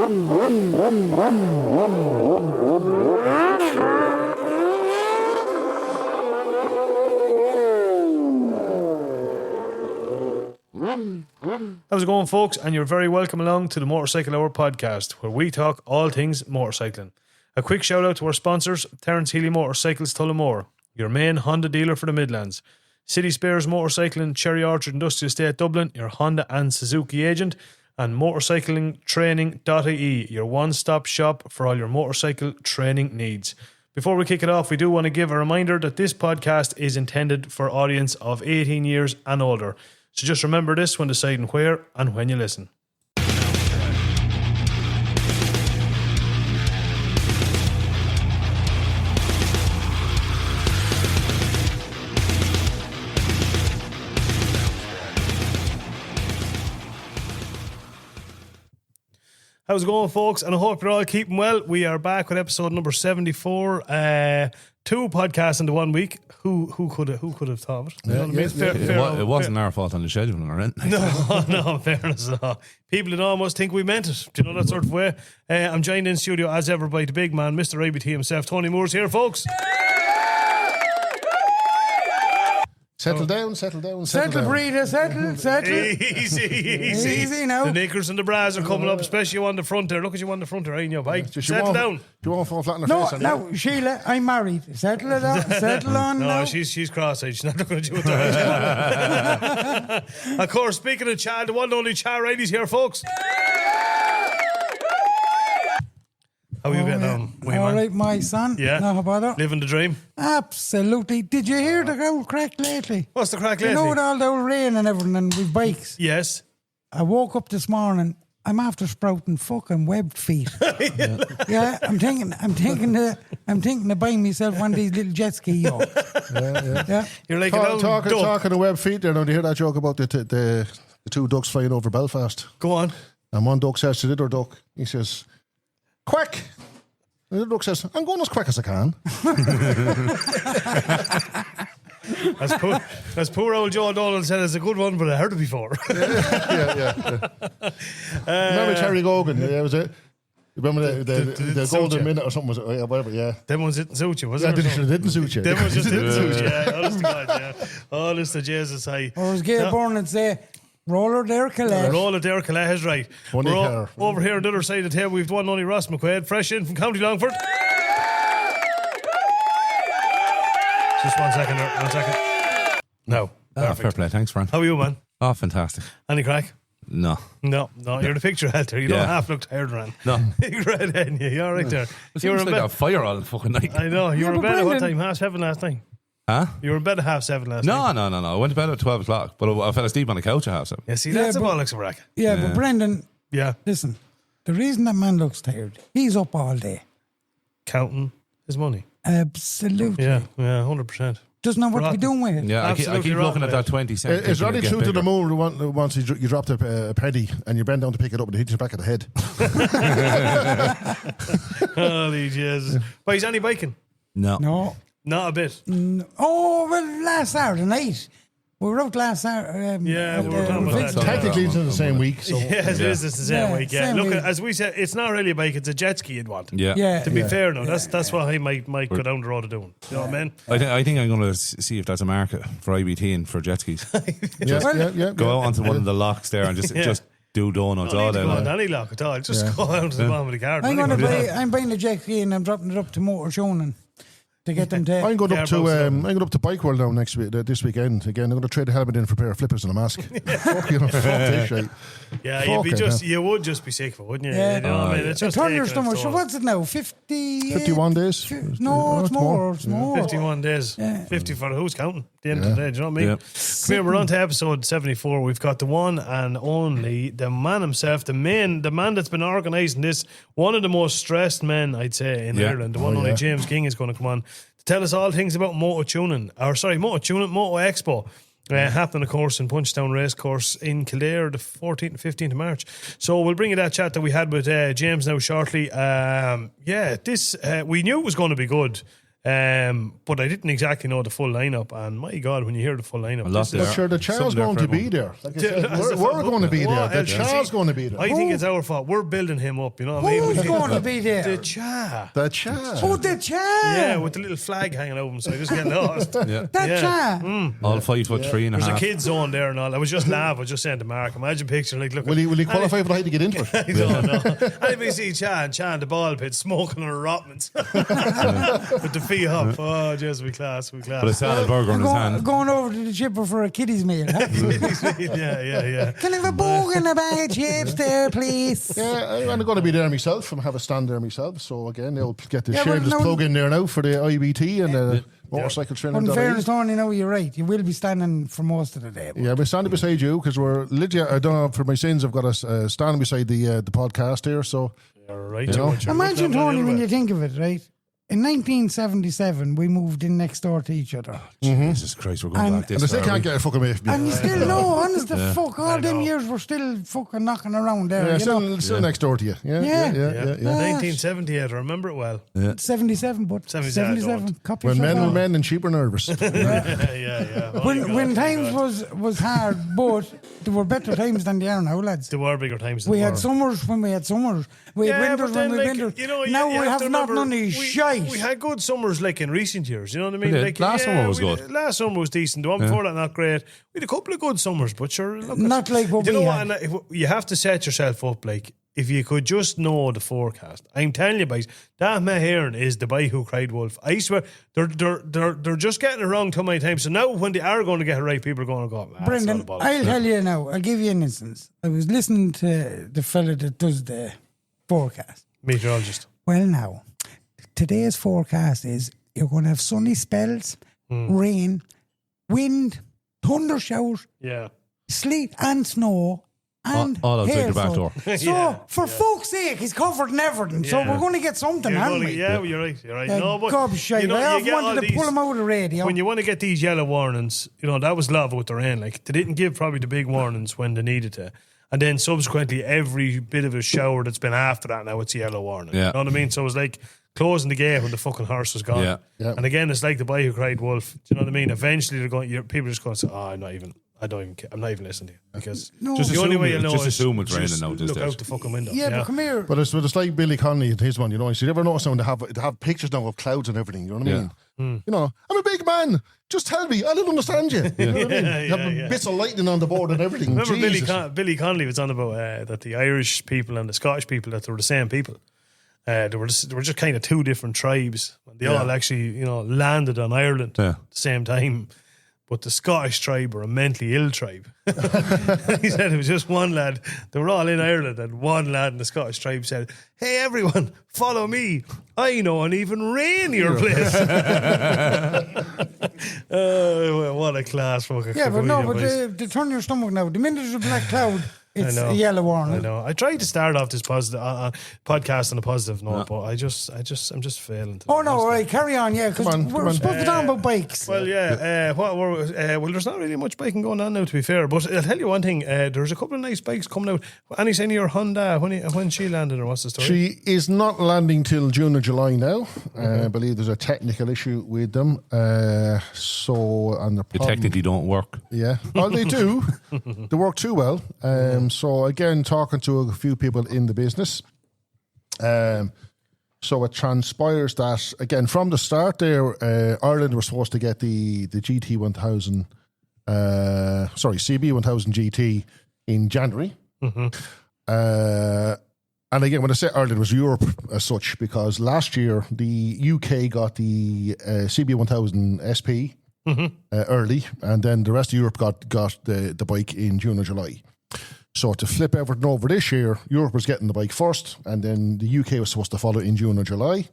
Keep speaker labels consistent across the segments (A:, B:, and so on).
A: How's it going, folks? And you're very welcome along to the Motorcycle Hour podcast, where we talk all things motorcycling. A quick shout out to our sponsors, Terence Healy Motorcycles Tullamore, your main Honda dealer for the Midlands. City Spares Motorcycling, Cherry Orchard Industrial Estate Dublin, your Honda and Suzuki agent. And motorcyclingtraining.ie, your one-stop shop for all your motorcycle training needs. Before we kick it off, we do want to give a reminder that this podcast is intended for audience of 18 years and older. So just remember this when deciding where and when you listen. How's it going, folks? And I hope you're all keeping well. We are back with episode number 74. Two podcasts into 1 week. Who could have thought of it? You know what I mean?
B: It wasn't our fault on the scheduling or anything.
A: No, in fairness, no. People would almost think we meant it. Do you know, that sort of way? I'm joined in studio as ever by the big man, Mr. IBT himself. Tony Moore's here, folks.
C: Settle down.
D: Breeder, settle.
A: Easy
D: now.
A: The knickers and the bras are coming up, especially you on the front there. Look at you on the front there, ain't you, bike? Settle down.
C: Do you want to fall flat on the face?
D: No, Sheila, I'm married. Settle it down. Settle on now.
A: No, she's cross-eyed. She's not looking at you with that. Of course, speaking of Chad, the one and only Chad Riley's here, folks. How are you getting on?
D: All right, my son.
A: Yeah.
D: No bother.
A: Living the dream.
D: Absolutely. Did you hear the old crack lately?
A: What's the crack lately?
D: You know, with all the old rain and everything and with bikes.
A: Yes.
D: I woke up this morning. I'm after sprouting fucking webbed feet. Yeah, I'm thinking of buying myself one of these little jet ski yokes. Yeah.
A: You're like
C: talking of web feet there. Now, do you hear that joke about the two ducks flying over Belfast?
A: Go on.
C: And one duck says to the other duck, he says, "Quack." And the other duck says, "I'm going as quick as I can."
A: As poor old Joe Dolan said, it's a good one, but I heard it before.
C: Yeah. Remember Terry Gogan? Yeah, was it? Remember the golden minute or something? Was it? Yeah, whatever. Yeah.
A: Them ones didn't suit you, was
C: it?
A: it?
C: Yeah, didn't suit you.
A: Them ones just didn't suit you. Yeah, honest to God. Yeah. Honest to Jesus, hey.
D: Or as Gail Byrne say, roller there, Calais.
A: Roller there, Calais is right. We're over here on the other side of the table. We've one only Ross McQuaid, fresh in from County Longford. Just 1 second there, 1 second. No.
B: Fair play, thanks, Fran.
A: How are you, man?
B: Oh, fantastic.
A: Any crack?
B: No.
A: You're the picture helter. You don't half look tired, Ran.
B: No.
A: Big red head, you're all right there.
B: You were like a fire all the fucking night.
A: I know. You were in bed at what time? 7:30 last night?
B: Huh?
A: You were in bed at 7:30 last night?
B: No. I went to bed at 12 o'clock, but I fell asleep on the couch at 7:30.
A: Yeah, see, that's a bollocks of rack.
D: Yeah, but Brendan,
A: yeah.
D: Listen, the reason that man looks tired, he's up all day.
A: Counting his money.
D: Absolutely.
A: Yeah, 100%.
D: Doesn't know what to be doing with it.
B: Yeah, I keep looking at that 20 cents.
C: It's running true to the moon once you dropped a penny and you bend down to pick it up and it hits you back at the head.
A: Holy Jesus. But he's only biking?
D: No.
A: Not a bit.
D: Oh, well, last Saturday night. We were out last Saturday.
A: We were talking about that.
C: Technically, it's in the same week. So.
A: Yes, it is. It's the same week. Yeah.
D: Same
A: Look,
D: week.
A: as we said, it's not really a bike. It's a jet ski you'd want.
B: Yeah.
A: To be fair, no, that's what I might go down the road of doing. You know what I mean?
B: I think I'm going to see if there's a market for IBT and for jet skis. Go out onto one of the locks there and just do donuts all day long.
A: Any lock at all. Just go out to the bottom of the car.
D: I'm buying a jet ski and I'm dropping it up to Motor Tuning to get them to.
C: I'm going up to Bike World now this weekend. Again, I'm going to trade the helmet in for a pair of flippers and a mask. Fuck this shit.
A: Yeah, you would just be sick for it, wouldn't you?
D: Yeah.
A: You know what I mean? It's just
D: turn your stomach. So what's it now?
C: 51 days?
D: No, it's more. It's more.
A: 51 days.
D: Yeah.
A: 50 for who's counting? At the end of the day, do you know what I mean? Come here, we're on to episode 74. We've got the one and only, the man himself, the man that's been organising this, one of the most stressed men, I'd say, in Ireland. The one and only James Ging is going to come on to tell us all things about Moto Expo. Happening, of course, in Punchtown Racecourse in Kildare, the 14th and 15th of March. So we'll bring you that chat that we had with James now shortly. We knew it was going to be good. But I didn't exactly know the full lineup, and my God, when you hear the full lineup,
C: But sure, the Char's going to be there. Like I said, we're going to be there. The Char's going to be there.
A: I think it's our fault. We're building him up, you know what I mean?
D: Who's going to be there?
A: The Cha.
C: The Cha.
D: Oh, the Cha.
A: Yeah, with the little flag hanging over him, so I just get lost.
D: The Cha.
B: All 5'3" and a
A: There's a
B: half.
A: kid zone there and all. I was just laughing. I was just saying to Mark, imagine picture like, look.
C: Will he qualify for the height to get into it?
A: I don't know. Anybody see Cha in the ball pit smoking on a Rotmans with the feet up. Oh, just we class.
B: But a salad burger in his hand.
D: Going over to the chipper for a kiddies meal. Huh?
A: yeah.
D: Can I have a burger and a bag of chips there, please?
C: Yeah, I'm going to be there myself and have a stand there myself. So again, they'll get the
D: Yeah,
C: shameless
D: but no-
C: plug in there now for the IBT and the motorcycle training.
D: In fairness, Tony, no, you're right. You will be standing for most of the day.
C: Yeah, we're standing beside you because we're legit. I don't know, for my sins, I've got us standing beside the podcast here. So,
A: Right.
C: You know?
D: Imagine, Tony, when you think of it, right? In 1977, we moved in next door to each other.
B: Jesus Christ, we're going back
C: and
B: this
C: they still
B: far.
C: can't get a fucking away from you.
D: And you still know, honest to fuck, all them years we're still fucking knocking around there.
C: Yeah,
D: you know?
C: still next door to you. Yeah.
A: 1978, I remember it well.
D: 77, but 77 copies.
C: When men
D: of
C: were
D: all.
C: men and sheep were nervous.
A: Yeah. Oh my God,
D: When
A: oh my
D: times
A: God.
D: was hard, but there were better times than they are now, lads.
A: There were bigger times. Than
D: We
A: there
D: had
A: were.
D: summers when we had summers. We had winters when we had winters.
A: You know,
D: now
A: you
D: we have
A: to
D: not
A: remember,
D: none of these shite.
A: We had good summers like in recent years. You know what I mean?
B: We did.
A: Like,
B: Last summer was good.
A: Last summer was decent. The one before that, not great. We had a couple of good summers, but sure, look,
D: Not like what
A: you know
D: we
A: what?
D: had.
A: And you have to set yourself up like. If you could just know the forecast, I'm telling you, boys, that Maheron is the boy who cried wolf. I swear, they're just getting it wrong too many times. So now, when they are going to get it right, people are going to go,
D: Brendan, I'll tell you now. I'll give you an instance. I was listening to the fella that does the forecast.
A: Meteorologist.
D: Well, now, today's forecast is you're going to have sunny spells, rain, wind, thunder showers, sleet and snow. And
B: all outside the back
D: hailstones.
B: door.
D: So, for fuck's sake, he's covered in everything. So, we're going to get something, aren't we?
A: Yeah, you're right. You're right.
D: Yeah,
A: No, but
D: gobshite.
A: you know,
D: I
A: you get
D: wanted
A: all
D: to
A: these-
D: pull him out of the radio.
A: When you want to get these yellow warnings, you know, that was love with the rain. Like, they didn't give probably the big warnings when they needed to. And then subsequently, every bit of a shower that's been after that, now it's a yellow warning.
B: Yeah.
A: You know what I mean? So it was like closing the gate when the fucking horse was gone.
B: Yeah.
C: Yeah.
A: And again, it's like the boy who cried wolf. Do you know what I mean? Eventually, people are just going to say, I'm not even listening to you. Because
B: Just
A: the only
B: assume
A: way
B: it-
A: you'll know
B: just
A: is
B: assume it's raining
A: just
B: now these
A: look
B: days.
A: out the fucking window.
D: yeah, but come here.
C: But it's like Billy Connolly and his one, you know. So you ever notice when they have pictures now of clouds and everything, you know what I mean? You know, I'm a big man. Just tell me. I don't understand you. You know what I mean? You have bits of lightning on the board and everything.
A: Remember
C: Jesus.
A: Billy Connolly was on about that the Irish people and the Scottish people, that they were the same people. They were just kind of two different tribes. They all actually, you know, landed on Ireland at the same time. But the Scottish tribe were a mentally ill tribe. He said it was just one lad. They were all in Ireland, and one lad in the Scottish tribe said, "Hey, everyone, follow me. I know an even rainier place." Oh, what a class fucking
D: Yeah, but no, but
A: boys.
D: they turn your stomach now. The minute there's a black cloud, it's
A: know.
D: a yellow
A: I
D: warning.
A: know. I tried to start off this positive podcast on a positive note, but I'm just failing.
D: Oh, no, all right, carry on, yeah, because
C: Come
D: we're
C: on.
D: supposed to talk about bikes.
A: Well, yeah. Well, there's not really much biking going on now, to be fair. But I'll tell you one thing. There's a couple of nice bikes coming out. Any saying your Honda when she landed, or what's the story?
C: She is not landing till June or July now. I believe there's a technical issue with them. And the
B: They
C: problem,
B: technically don't work.
C: yeah, well they do. They work too well. So again, talking to a few people in the business. So it transpires that again from the start there, Ireland were supposed to get the GT 1000, CB 1000 GT in January. And again, when I say Ireland, it was Europe as such, because last year the UK got the CB 1000 SP early, and then the rest of Europe got the bike in June or July. So to flip everything over this year, Europe was getting the bike first, and then the UK was supposed to follow in June or July.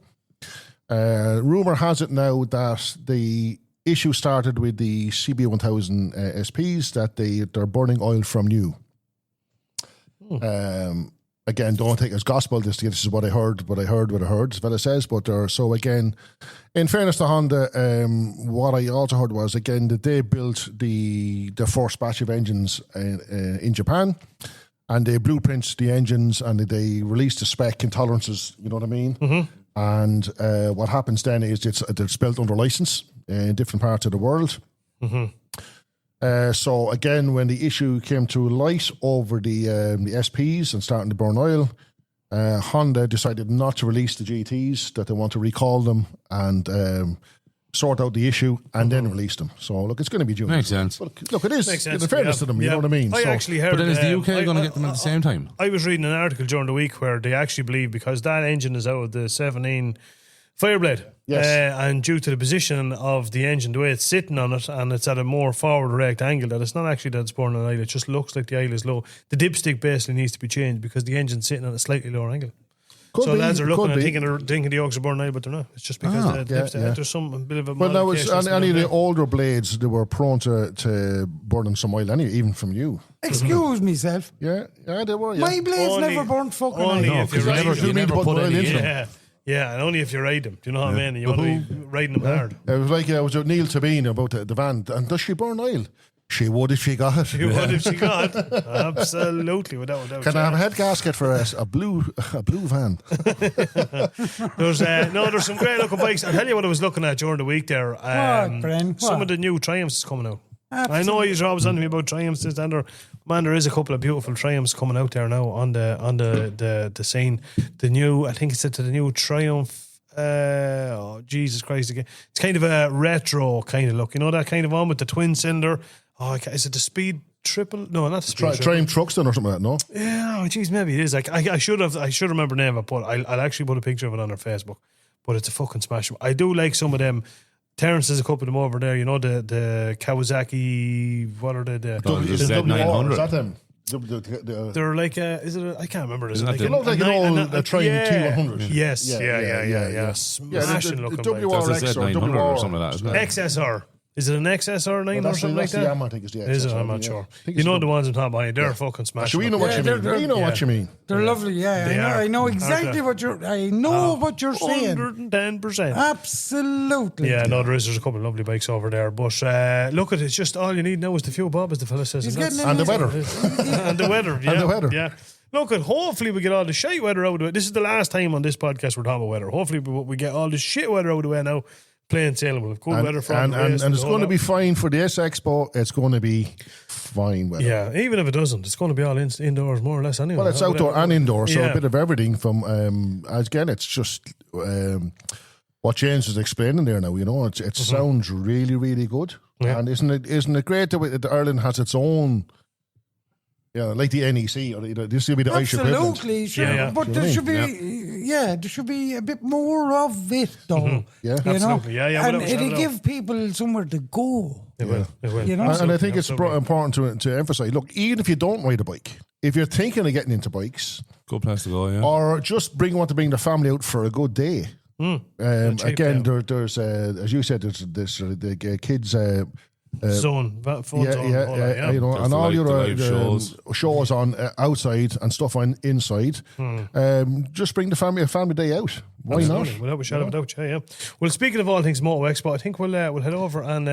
C: Rumour has it now that the issue started with the CB 1000 SPs, that they're burning oil from new. Again, don't take it as gospel. This is what I heard, as fella says. But so again, in fairness to Honda, what I also heard was again that they built the first batch of engines in Japan, and they blueprinted the engines and they released the spec and tolerances. You know what I mean? And what happens then is it's built under license in different parts of the world. So again, when the issue came to light over the SPs and starting to burn oil, Honda decided not to release the GTs, that they want to recall them and sort out the issue and then release them. So look, it's going to be June.
B: Makes sense.
C: Look, it is.
A: Makes sense.
C: In fairness to them, you know what I mean?
A: I actually heard.
B: But then is the UK going to get them at the same time?
A: I was reading an article during the week where they actually believe, because that engine is out of the 17 Fireblade.
C: Yes.
A: And due to the position of the engine, the way it's sitting on it, and it's at a more forward erect angle, that it's not actually that it's burning an oil, it just looks like the oil is low. The dipstick basically needs to be changed because the engine's sitting on a slightly lower angle.
C: Could
A: So
C: be,
A: lads are looking and
C: be.
A: thinking the yolks are burning oil, but they're not. It's just because there's some bit of a
C: Well, now it's
A: modification
C: any of the
A: there.
C: older blades, they were prone to burning some oil anyway, even from you.
D: Excuse myself.
C: Yeah, they were. Yeah.
D: My blades
A: Only-
D: never burnt fucking
A: only
D: oil.
A: if you
B: because
A: ride them.
C: you never put oil into them.
A: Yeah, and only if you ride them. Do you know what I mean? You want to be riding them hard.
C: It was like I was with Neil Tabine about the van. And does she burn oil? She would if she got it.
A: You would if she got. Absolutely, without a doubt.
C: Can I have a head gasket for a blue van?
A: There's some great looking bikes. I'll tell you what I was looking at during the week there.
D: Bren?
A: Some
D: What?
A: of the new Triumphs is coming out.
D: Absolutely.
A: I know you're always on to me about Triumphs. There is a couple of beautiful Triumphs coming out there now on the scene. The new, I think it's the new Triumph. Oh Jesus Christ! Again, it's kind of a retro kind of look. You know that kind of one with the twin cylinder. Oh, is it the Speed Triple? No, not the Speed Triple.
C: Triumph Truxton or something like that, no?
A: Yeah, oh, geez, maybe it is. Like I should remember the name of it, but I'll actually put a picture of it on our Facebook. But it's a fucking smash. I do like some of them. Terence has a couple of them over there. You know the Kawasaki. What are they?
B: The
C: Z900. Is that them?
A: They're like is it? I can't remember. Is it
B: Isn't
A: like
B: that
C: It looks like an old Triumph T100.
A: Yes, yeah. Smashing looking bike.
B: That's a
C: WRX or
B: Z900 or something
C: WR.
B: like that, isn't it?
A: XSR. Is it an XSR 9 or
C: That's
A: something like
C: the
A: that?
C: Yamaha, I think it's the
A: Is it?
C: XSR,
A: I'm not
C: yeah.
A: sure.
C: I think
A: You
C: it's
A: know
C: the-
A: the ones I'm talking about. They're fucking smashing.
C: So we know what you mean.
D: they're-
C: You know what you mean.
D: They're lovely, yeah.
A: They are.
D: I know
A: Aren't
D: exactly
A: they?
D: what you're. I know what you're saying.
A: 110%.
D: Absolutely.
A: Yeah, no, there's a couple of lovely bikes over there. But look at it, it's just all you need now is the fuel bob, as the fella says.
D: He's
A: that's-
D: getting
C: And the weather.
A: and the weather. Yeah,
C: And the weather.
A: Yeah. Look, at hopefully we get all the shite weather out of it. This is the last time on this podcast we're talking about weather. Hopefully we get all the shit weather out of the way now. Plain sailing. We'll have good weather for
C: and
A: the race,
C: it's
A: the
C: going to
A: whole
C: be fine for the S Expo. It's going to be fine weather.
A: Yeah, even if it doesn't, it's going to be all indoors more or less anyway.
C: Well, it's outdoor and indoor, so
A: Yeah.
C: a bit of everything from, again, it's just what James is explaining there now, you know, it sounds really, really good.
A: Yeah.
C: And isn't it great that Ireland has its own, like the NEC, or this will be the Irish equivalent.
D: Absolutely, sure.
A: Yeah.
D: But
C: You
D: there
C: know
D: should
C: what
D: be, there should be a bit more of it, though.
C: Yeah.
D: You know?
A: Absolutely. Yeah,
D: and
A: without a shadow
D: it'll
A: of a
D: give people somewhere to go.
A: It will.
D: You know?
C: And I think it's
A: Absolutely.
C: important to emphasize, look, even if you don't ride a bike, if you're thinking of getting into bikes,
B: Good place to go, yeah.
C: or just want to bring the family out for a good day. Again, there's as you said, there's the kids.
A: Zone. Fun zone. all that, yeah.
C: You know,
B: There's
C: and
B: the
C: all
B: live-
C: your
B: the live
C: shows on outside and stuff on inside. Just bring the family day out. Why
A: Absolutely,
C: not?
A: without a shadow of a doubt, yeah. Well, speaking of all things Moto Expo, I think we'll head over and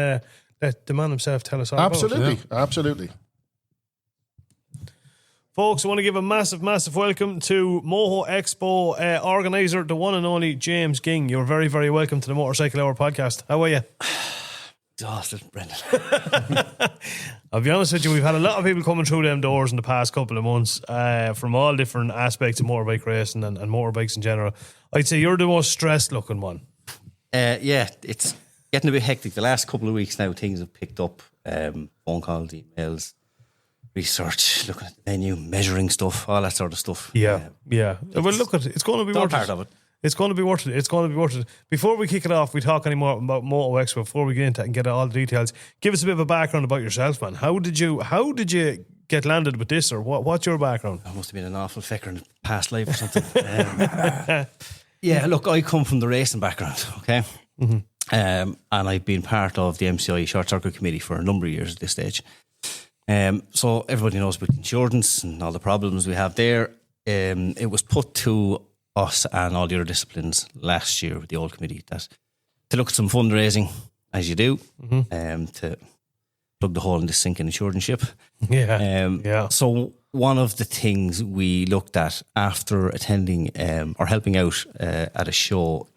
A: let the man himself tell us all about it.
C: Absolutely.
A: Folks, I want to give a massive, massive welcome to Moto Expo organiser, the one and only James Ging. You're very, very welcome to the Motorcycle Hour podcast. How are you?
E: Exhausted, Brendan.
A: I'll be honest with you, we've had a lot of people coming through them doors in the past couple of months from all different aspects of motorbike racing and motorbikes in general. I'd say you're the most stressed looking one.
E: Yeah, it's getting a bit hectic. The last couple of weeks now, things have picked up. Phone calls, emails, research, looking at the menu, measuring stuff, all that sort of stuff.
A: Yeah. Well, look at it. It's going to be
E: all
A: worth
E: part
A: it.
E: of it.
A: It's going to be worth it. It's going to be worth it. Before we kick it off, we talk any more about Moto Expo. Before we get into it and get all the details, give us a bit of a background about yourself, man. How did you get landed with this, or what's your background?
E: I must have been an awful fecker in a past life or something. Yeah, look, I come from the racing background, okay? And I've been part of the MCI Short Circuit Committee for a number of years at this stage. So everybody knows about insurance and all the problems we have there. It was put to us and all the other disciplines last year with the old committee that to look at some fundraising, as you do, to plug the hole in this sinking insurance ship.
A: Yeah.
E: So one of the things we looked at after attending or helping out at a show,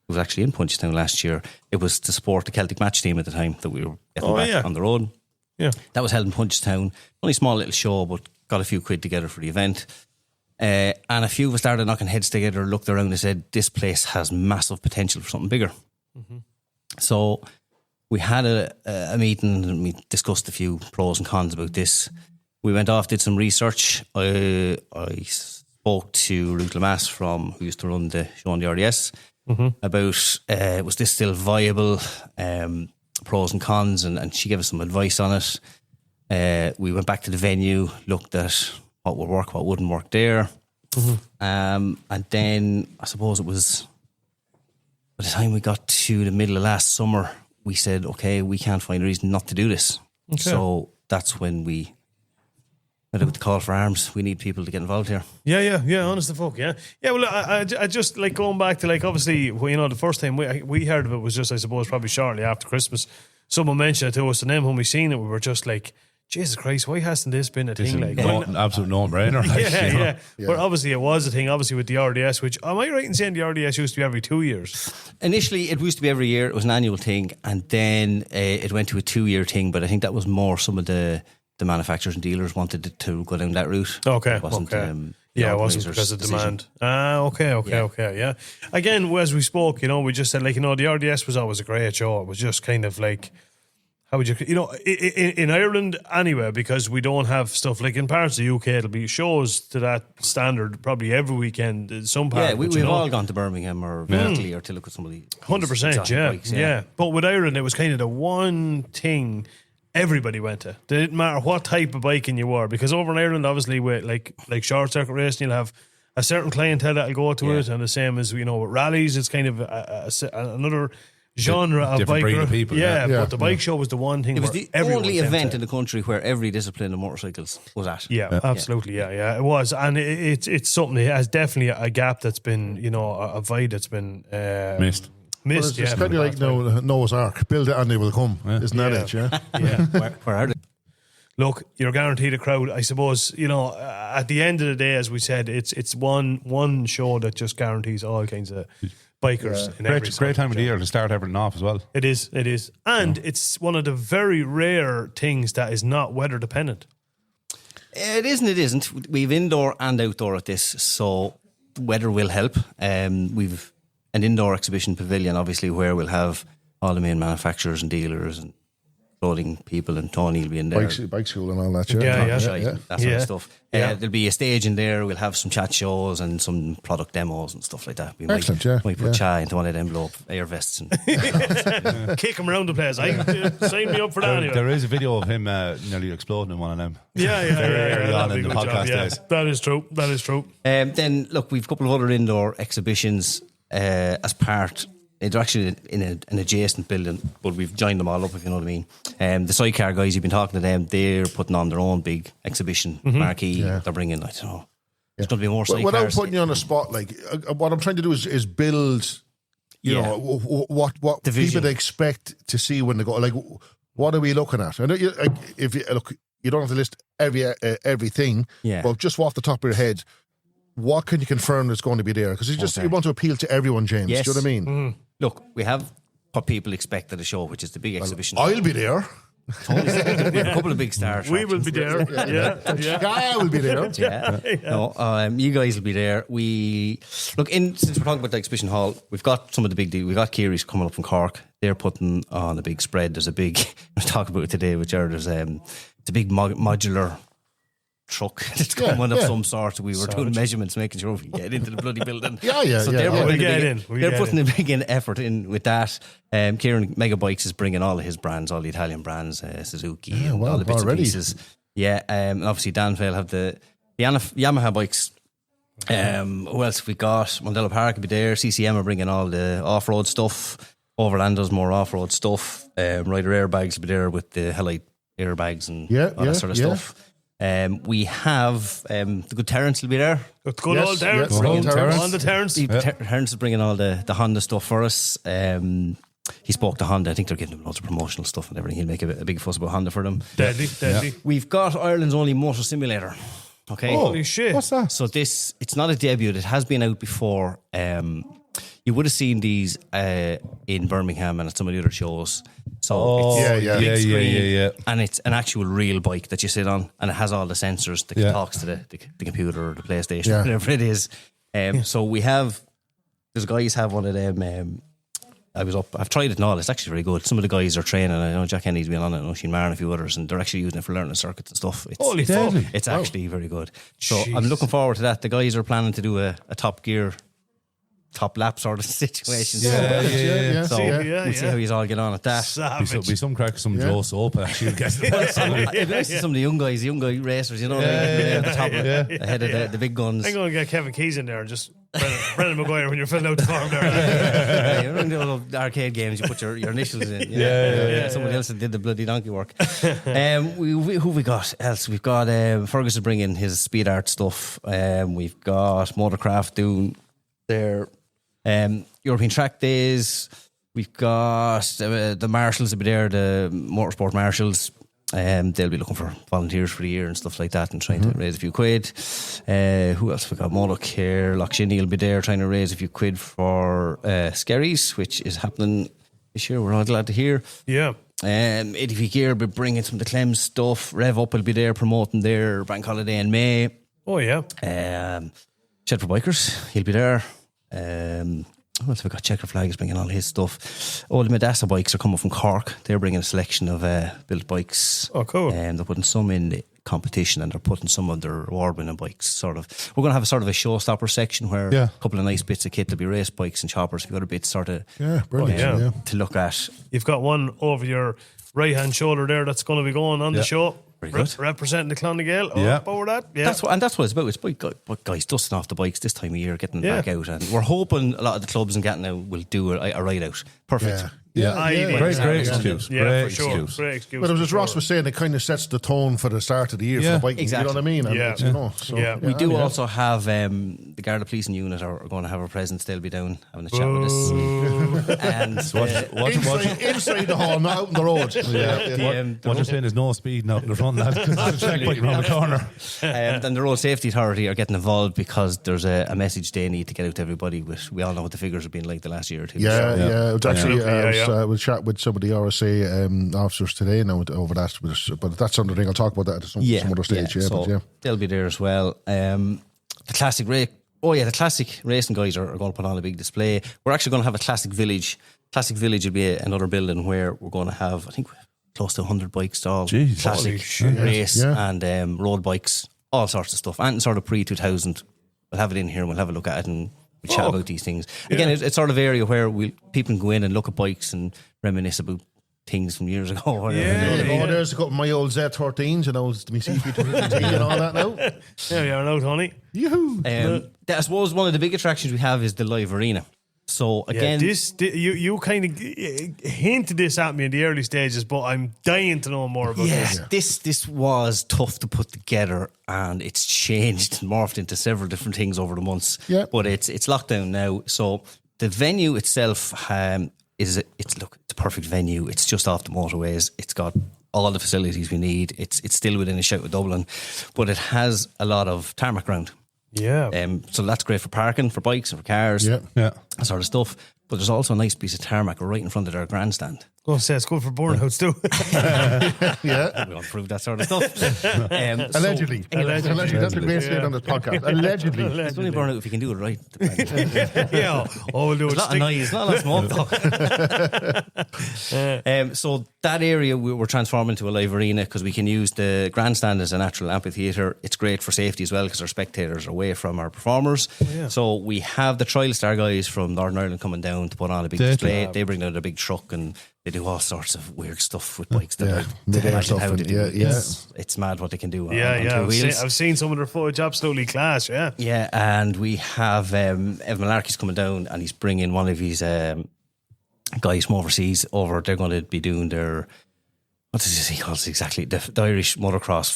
E: it was actually in Punchestown last year. It was to support the Celtic match team at the time that we were getting back on the road.
A: Yeah.
E: That was held in Punchestown. Only a small little show, but got a few quid together for the event. And a few of us started knocking heads together, looked around and said, this place has massive potential for something bigger. Mm-hmm. So we had a meeting and we discussed a few pros and cons about this. We went off, did some research. I spoke to Ruth Lamass who used to run the show on the RDS about was this still viable, pros and cons, and she gave us some advice on it. We went back to the venue, looked at what would work, what wouldn't work there. And then I suppose it was by the time we got to the middle of last summer, we said, okay, we can't find a reason not to do this. Okay. So that's when we went out with the call for arms. We need people to get involved here.
A: Yeah, honest to fuck, yeah. Well, I just, like, going back to, like, obviously, the first time we heard of it was just, I suppose, probably shortly after Christmas. Someone mentioned it to us, and then when we seen it, we were just like, Jesus Christ, why hasn't this been a thing? Like,
B: an absolute no-brainer.
A: Yeah. But obviously it was a thing, obviously with the RDS, which, am I right in saying the RDS used to be every 2 years?
E: Initially, it used to be every year. It was an annual thing, and then it went to a 2-year thing, but I think that was more some of the manufacturers and dealers wanted to go down that route.
A: Okay,
E: it wasn't,
A: it wasn't because of demand. Okay, yeah. Again, as we spoke, we just said, like, the RDS was always a great show. It was just kind of like, how would you, in Ireland anyway, because we don't have stuff like in parts of the UK, it'll be shows to that standard probably every weekend in some parts.
E: Yeah, we've all gone to Birmingham or Berkeley or to look at some of the
A: 100%,
E: bikes,
A: yeah. But with Ireland, it was kind of the one thing everybody went to. It didn't matter what type of biking you were, because over in Ireland, obviously, with like short circuit racing, you'll have a certain clientele that'll go to it, and the same as with rallies, it's kind of another genre of
B: different breed of people.
A: But the bike show was the one thing.
E: It was the only event in the country where every discipline of motorcycles was at.
A: Yeah, absolutely. Yeah, it was, and it's something. It has definitely a gap that's been, a void that's been
B: missed.
C: Well, it's kind of like Noah's Ark. Build it and they will come. Isn't that it? Yeah.
A: Yeah.
E: Where are they?
A: Look, you're guaranteed a crowd. I suppose, at the end of the day, as we said, it's one show that just guarantees all kinds of bikers in every
B: great time of the year to start everything off as well.
A: It is. And it's one of the very rare things that is not weather dependent.
E: It isn't. We've indoor and outdoor at this, so weather will help. We've an indoor exhibition pavilion, obviously, where we'll have all the main manufacturers and dealers and clothing people, and Tony will be in there.
C: Bike school and all that.
E: That sort of stuff. There'll be a stage in there. We'll have some chat shows and some product demos and stuff like that. We might put Chai into one of the envelope air vests and
A: kick him around the place. Sign me up for that. Anyway.
B: There is a video of him nearly exploding in one of them.
A: Very
B: on in the podcast days.
A: That is true.
E: Then look, we've a couple of other indoor exhibitions as part. They're actually in an adjacent building, but we've joined them all up, if you know what I mean. The sidecar guys, you've been talking to them, they're putting on their own big exhibition marquee. They're bringing, I don't know, there's going to be more sidecars.
C: Without putting you on the spot, like, what I'm trying to do is build, what
E: division.
C: People expect to see when they go. Like, what are we looking at? I know if you look, you don't have to list everything, but just off the top of your head, what can you confirm that's going to be there? Because you want to appeal to everyone, James.
E: Yes.
C: Do you know what I mean?
E: Mm. Look, we have what people expect at a show, which is the big exhibition.
C: I'll be there.
E: We have a couple of big stars.
A: We will be there.
C: I will be there.
E: No, you guys will be there. Since we're talking about the exhibition hall, we've got some of the big deals. We've got Kiri's coming up from Cork. They're putting on a big spread. There's a big, we'll talk about it today with Jared. It's a big modular truck that's coming of some sort. We were doing measurements, making sure we can get into the bloody building.
A: So
E: they're putting a big effort in with that. Kieran Mega Bikes is bringing all of his brands, all the Italian brands, Suzuki, and all the bits and pieces. And obviously Dan Vale have the Yamaha bikes. Who else have we got? Mondello Park will be there. CCM are bringing all the off-road stuff. Overland does more off-road stuff. Rider Airbags will be there with the Helite airbags and all that sort of stuff. We have the good Terence will be there.
A: Good old Terence. On the Terence.
E: Terence is bringing all the Honda stuff for us. He spoke to Honda. I think they're giving him lots of promotional stuff and everything. He'll make a big fuss about Honda for them.
A: Deadly.
E: We've got Ireland's only motor simulator. Okay.
A: Holy shit.
C: What's that?
E: So it's not a debut. It has been out before. You would have seen these in Birmingham and at some of the other shows. So it's big screen, and it's an actual real bike that you sit on, and it has all the sensors that talks to the computer or the PlayStation, whatever it is. So there's guys have one of them. I've tried it and all. It's actually very good. Some of the guys are training. I know Jack Henry's been on it, and Oisin Maher and a few others, and they're actually using it for learning circuits and stuff.
A: Holy fuck.
E: It's actually very good. So I'm looking forward to that. The guys are planning to do a Top Gear, top lap sort of situation. So we'll see how you all get on at that.
B: Be some crack, some Joe Soap actually.
E: Some of the young racers, you know, the top ahead of the big guns.
A: I'm going to get Kevin Keys in there and just Brendan Maguire when you're filling out the form there.
E: You're in the old arcade games, you put your initials in. Someone else that did the bloody donkey work. Who we got else? We've got Fergus is bringing his speed art stuff. We've got Motorcraft doing their European track days. We've got the marshals will be there, the motorsport marshals. They'll be looking for volunteers for the year and stuff like that, and trying to raise a few quid. Who else? We got Moloch here. Lochshinny will be there trying to raise a few quid for Skerries, which is happening this year. We're all glad to hear.
A: Yeah.
E: ADV Gear will be bringing some of the Clems stuff. Rev Up will be there promoting their bank holiday in May.
A: Oh yeah.
E: Shed for Bikers, he'll be there. What else have we got? Checker Flag is bringing all his stuff. All the Medasa bikes are coming from Cork. They're bringing a selection of built bikes.
A: Oh, cool.
E: They're putting some in the competition, and they're putting some of their award-winning bikes. Sort of, we're going to have a sort of a showstopper section where a couple of nice bits of kit. There'll be race bikes and choppers. We've got a bit sort of
C: brilliant.
E: to look at.
A: You've got one over your right hand shoulder there that's going to be going on the show. Representing the Clonagale. Over that. Yeah.
E: That's what it's about. It's about guys dusting off the bikes this time of year, getting back out, and we're hoping a lot of the clubs in Gatton will do a ride out. Perfect.
B: Great excuse.
A: Yeah, for sure. Great excuse.
C: But as Ross was saying, it kind of sets the tone for the start of the year for the biking.
E: Exactly.
C: You know what I mean? And you know, so,
E: we do also have the Garda Policing Unit are going to have a presence. They'll be down having a chat with us. And
C: inside the hall, not out on the road.
B: What you're saying is no speed now in the front, lad, because there's a checkpoint around the corner.
E: And the Road Safety Authority are getting involved because there's a message they need to get out to everybody. We all know what the figures have been like the last year or two.
C: It's actually we'll chat with some of the RSA officers today now over that, but that's something I'll talk about that at some other stage.
E: So they'll be there as well. The classic racing guys are going to put on a big display. We're actually going to have a classic village. Classic village will be another building where we're going to have, I think, close to 100 bikes stalled. Classic race and road bikes, all sorts of stuff. And sort of pre-2000, we'll have it in here and we'll have a look at it and we'll chat about these things. Again, it's sort of area where people can go in and look at bikes and reminisce about things from years ago.
C: There's a couple of my old Z13s and old CP2 and all that now.
A: There you are now, Tony.
C: Yoo-hoo.
E: I suppose one of the big attractions we have is the live arena. So again,
A: you kind of hinted this at me in the early stages, but I'm dying to know more about this.
E: This was tough to put together, and it's changed and morphed into several different things over the months.
C: Yeah.
E: But it's locked down now. So the venue itself it's a perfect venue. It's just off the motorways. It's got all the facilities we need. It's still within a shout of Dublin, but it has a lot of tarmac ground.
A: Yeah.
E: So that's great for parking, for bikes and for cars. That sort of stuff. But there's also a nice piece of tarmac right in front of their grandstand.
A: Go say it's good for burnouts too.
E: We won't prove that sort of stuff.
C: Allegedly. That's a great statement on this podcast. Allegedly.
E: It's only burnout if you can do it right.
A: We'll do it.
E: There's a lot of noise, not a lot of smoke though. So that area we're transforming into a live arena because we can use the grandstand as a natural amphitheatre. It's great for safety as well because our spectators are away from our performers. So we have the Trial Star guys from Northern Ireland coming down to put on a big display. They bring out a big truck and they do all sorts of weird stuff with bikes. It's mad what they can do on two wheels.
A: I've seen some of their footage, absolutely class.
E: Yeah, and we have Evan Malarkey's coming down and he's bringing one of his guys from overseas over. They're going to be doing their, what does he call it exactly? The Irish motocross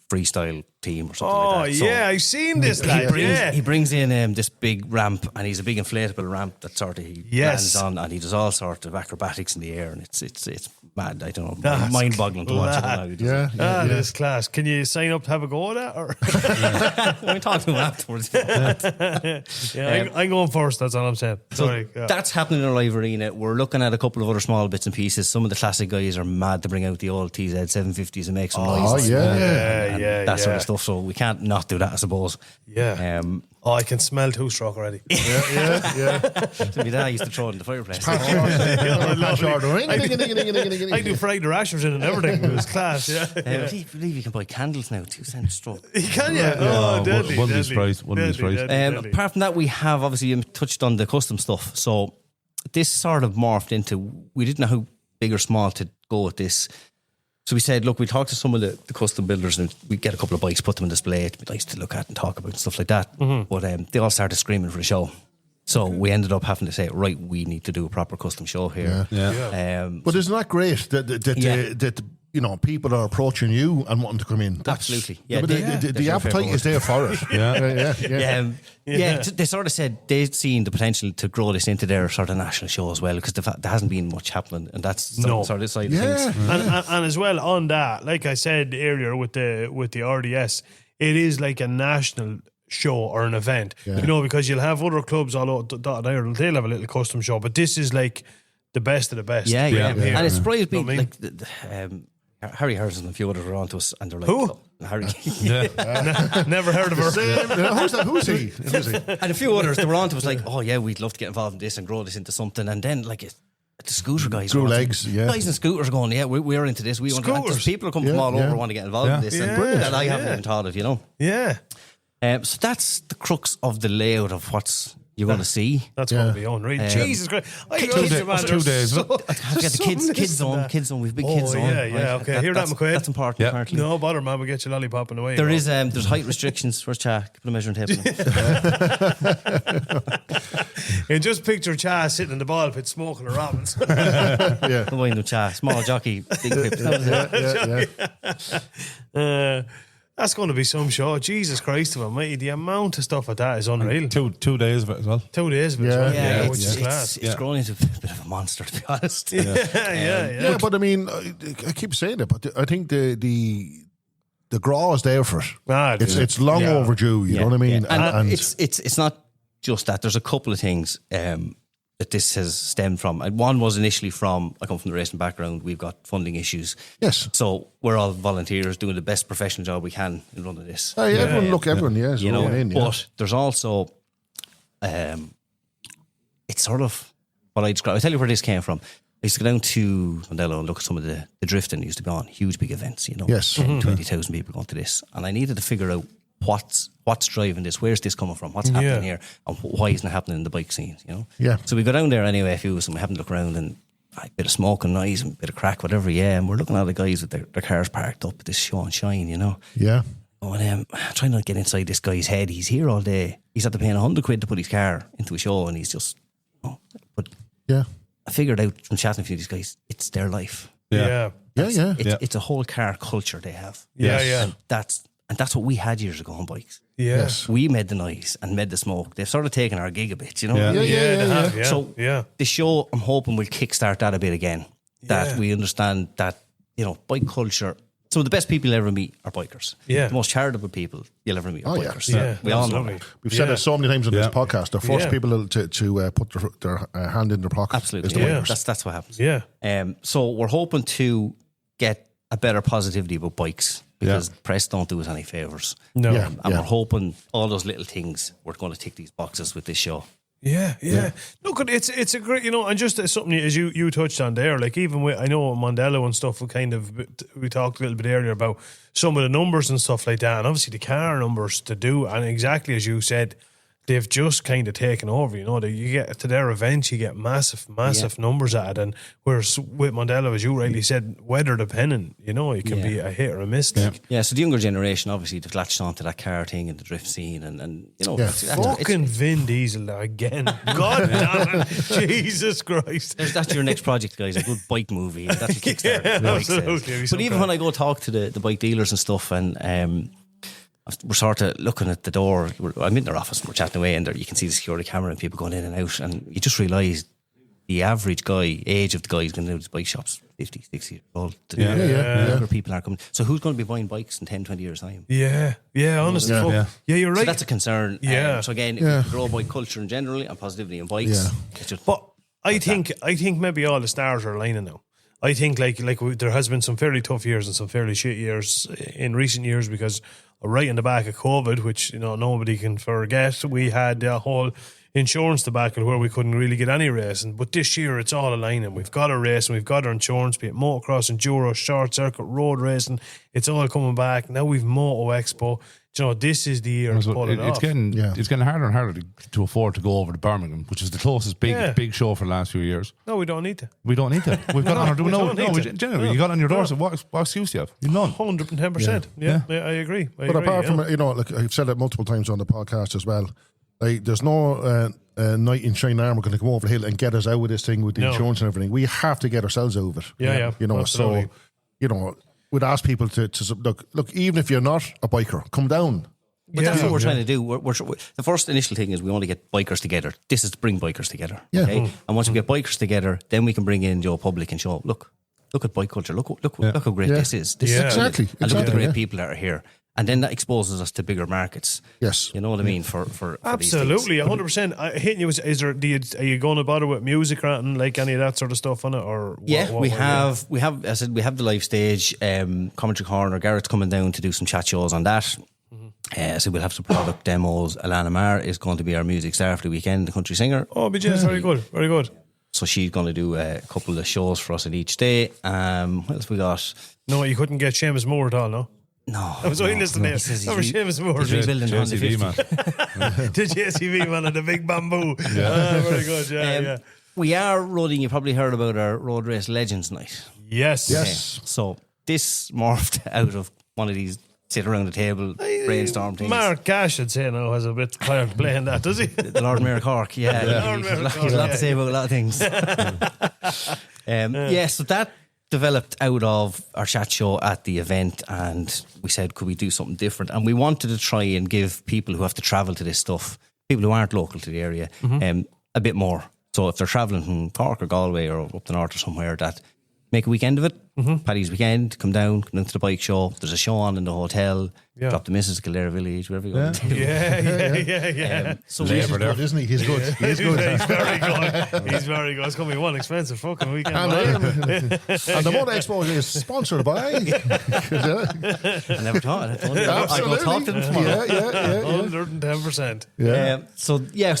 E: freestyle team or something like that. So
A: I've seen this lad.
E: he brings in this big ramp, and he's a big inflatable ramp that sort of he lands on, and he does all sorts of acrobatics in the air, and it's mad. I don't know, mind-boggling to watch it.
A: That's class. Can you sign up to have a go at that? Or
E: we talk to him afterwards.
A: I'm going first. That's all I'm saying. Sorry.
E: That's happening in our live arena. We're looking at a couple of other small bits and pieces. Some of the classic guys are mad to bring out the old TZ 750s and make some noise. That sort of stuff. So we can't not do that, I suppose.
A: Yeah. I can smell two-stroke already.
E: To be that, I used to throw it in the fireplace.
A: I do fried rashers in and everything. It was class. Yeah.
E: I believe you can buy candles now, 2 cents stroke.
A: You can, yeah. Deadly.
B: One of these price.
E: Apart from that, we have obviously you touched on the custom stuff. So this sort of morphed into, we didn't know how big or small to go with this. So we said, look, we talked to some of the custom builders and we get a couple of bikes, put them on display. It'd be nice to look at and talk about and stuff like that. But they all started screaming for the show. So we ended up having to say, right, we need to do a proper custom show here.
C: But isn't that great that you know, people are approaching you and wanting to come in?
E: Absolutely.
C: The appetite is there for it.
E: They sort of said they'd seen the potential to grow this into their sort of national show as well, because there hasn't been much happening, and that's sort of side of things.
A: And as well on that, like I said earlier with the RDS, it is like a national show or an event, you know, because you'll have other clubs all over Ireland, they'll have a little custom show, but this is like the best of the best.
E: And it surprised me, like Harry Harrison and a few others were on to us, and they're like,
A: who?
E: Harry.
A: Never heard of her.
C: Who's he?
E: And a few others, they were on to us like, oh yeah, we'd love to get involved in this and grow this into something. And then like the scooter guys
C: grew legs,
E: guys and scooters going, we're into this. We want to, people are coming from all over want to get involved in this, and that I haven't even thought of, you know. So that's the crux of the layout of what's you're going to see.
A: That's going to be unreal. Jesus Christ.
B: 2 days.
E: I've got the kids zone. We've big kids zone.
A: Okay. Hear that, McQuaid?
E: That's important, apparently.
A: No bother, man. We'll get you lollipopping away.
E: There's height restrictions for Cha. Put a measuring tape on
A: And just picture Cha sitting in the ball pit smoking a Robbins.
E: The wine of Cha. Small jockey, big pip.
A: That's going to be some show. Jesus Christ, mate. The amount of stuff like that is unreal.
B: 2 days of it as well.
A: 2 days of it as well. Which is class.
E: It's grown into a bit of a monster, to be honest.
C: Yeah, but I mean, I keep saying it, but I think the graw is there for it. It's long overdue. You know what I mean?
E: And it's not just that. There's a couple of things that this has stemmed from. And one was initially I come from the racing background. We've got funding issues.
C: Yes.
E: So we're all volunteers doing the best professional job we can in running this.
C: Everyone,
E: you know. But there's also, it's sort of what I describe. I'll tell you where this came from. I used to go down to Mondello and look at some of the drifting that used to go on, huge big events, you know.
C: Yes.
E: 20,000 people going to this. And I needed to figure out what's driving this, where's this coming from, what's happening here, and why isn't it happening in the bike scenes, you know?
C: Yeah.
E: So we go down there anyway, and we happen to look around, and a bit of smoke and noise and a bit of crack, whatever, and we're looking at the guys with their cars parked up at this show and shine, you know?
C: Yeah.
E: Oh, and trying to get inside this guy's head. He's here all day. He's had to pay £100 to put his car into a show, and he's just, but I figured out from chatting to a few of these guys, it's their life. It's a whole car culture they have. And that's what we had years ago on bikes.
C: Yes.
E: We made the noise and made the smoke. They've sort of taken our gig a bit, you know? So the show, I'm hoping, will kickstart that a bit again. That we understand that, you know, bike culture, some of the best people you'll ever meet are bikers. The most charitable people you'll ever meet are bikers. We all know that.
C: We've said it so many times on this podcast. The first people to put their hand in their pocket is the bikers.
E: That's what happens. So we're hoping to get a better positivity about bikes, because press don't do us any favours.
A: No.
E: And we're hoping all those little things, we're going to tick these boxes with this show.
A: Look, it's a great, you know, and just something as you touched on there, like even with, I know Mondello and stuff, we talked a little bit earlier about some of the numbers and stuff like that, and obviously the car numbers to do, and exactly as you said, they've just kind of taken over. You know, you get to their events, you get massive numbers at it. And whereas with Mondello, as you rightly said, weather dependent, you know, it can be a hit or a miss.
E: Yeah, so the younger generation, obviously, they've latched onto that car thing and the drift scene. And you know,
A: fucking Vin Diesel again. God damn it. Jesus Christ.
E: That's your next project, guys, a good bike movie. That's a Kickstarter.
A: Absolutely.
E: But even when I go talk to the bike dealers and stuff, and we're sort of looking at the door. I'm in their office and we're chatting away, and there you can see the security camera and people going in and out, and you just realise the average age of the guy who's going to do bike shops 50, 60 years old. Younger people are coming. So who's going to be buying bikes in 10, 20 years' time?
A: Yeah, honestly. Yeah, you're right.
E: So that's a concern.
A: Yeah.
E: So again, if you grow bike culture in general and positivity in bikes, it's just,
A: but I think maybe all the stars are aligning now. I think like there has been some fairly tough years and some fairly shit years in recent years, because right in the back of COVID, which, you know, nobody can forget, we had the whole insurance debacle where we couldn't really get any racing. But this year it's all aligning. We've got a race and we've got our insurance, be it motocross, enduro, short circuit, road racing. It's all coming back. Now we've Moto Expo. You know, this is the year to pull it off.
B: It's getting harder and harder to afford to go over to Birmingham, which is the closest big show for the last few years.
A: No, we don't need to.
B: We don't need to. We've got on our generally, you got on your doorstep. What excuse do you have? You've none.
A: 110%. Yeah, I agree.
C: But apart from, you know, like I've said it multiple times on the podcast as well, like there's no knight in shining armour going to come over the hill and get us out of this thing with the insurance and everything. We have to get ourselves over it.
A: Yeah.
C: You know,
A: absolutely.
C: So, you know, we'd ask people to look, even if you're not a biker, come down.
E: But that's what we're trying to do. We're the first initial thing is we want to get bikers together. This is to bring bikers together.
C: Yeah.
E: Okay? And once we get bikers together, then we can bring in Joe Public and show, look at bike culture. Look how great this is. This is
C: exactly.
E: And look at the great people that are here. And then that exposes us to bigger markets.
C: Yes.
E: You know what I mean? For
A: absolutely, 100%. Hitting you, are you going to bother with music or anything, like any of that sort of stuff on it? Or
E: we have. I said we have the live stage, commentary corner. Garrett's coming down to do some chat shows on that. So we'll have some product demos. Alana Marr is going to be our music star for the weekend, the country singer.
A: Oh, BJ, very good.
E: So she's going to do a couple of shows for us in each day. What else we got?
A: No, you couldn't get Seamus Moore at all, no?
E: No.
A: I was only listening to Seamus Moore.
E: Rebuilding the
B: JCB man.
A: The JCB man and the big bamboo. Very good, yeah.
E: We are roading, you probably heard about our Road Race Legends Night.
A: Yes.
E: Okay. So this morphed out of one of these sit around the table, brainstorm things.
A: Mark Gash, I'd say now, has a bit tired of playing that, does he?
E: The Lord Mayor of Cork, He's a lot to say about a lot of things. So that developed out of our chat show at the event, and we said, could we do something different? And we wanted to try and give people who have to travel to this stuff, people who aren't local to the area, a bit more. So if they're travelling from Cork or Galway or up the north or somewhere, that make a weekend of it. Paddy's weekend, come down to the bike show. There's a show on in the hotel. Drop the missus to Kildare Village, wherever you want to do.
A: Yeah.
E: So
C: He's good, isn't he? He's good. He's good.
A: He's very good. He's very good. It's going to be one expensive fucking weekend.
C: And the Moto Expo is sponsored by.
E: I never thought. I go talk to them tomorrow.
C: Yeah.
A: 110%.
E: So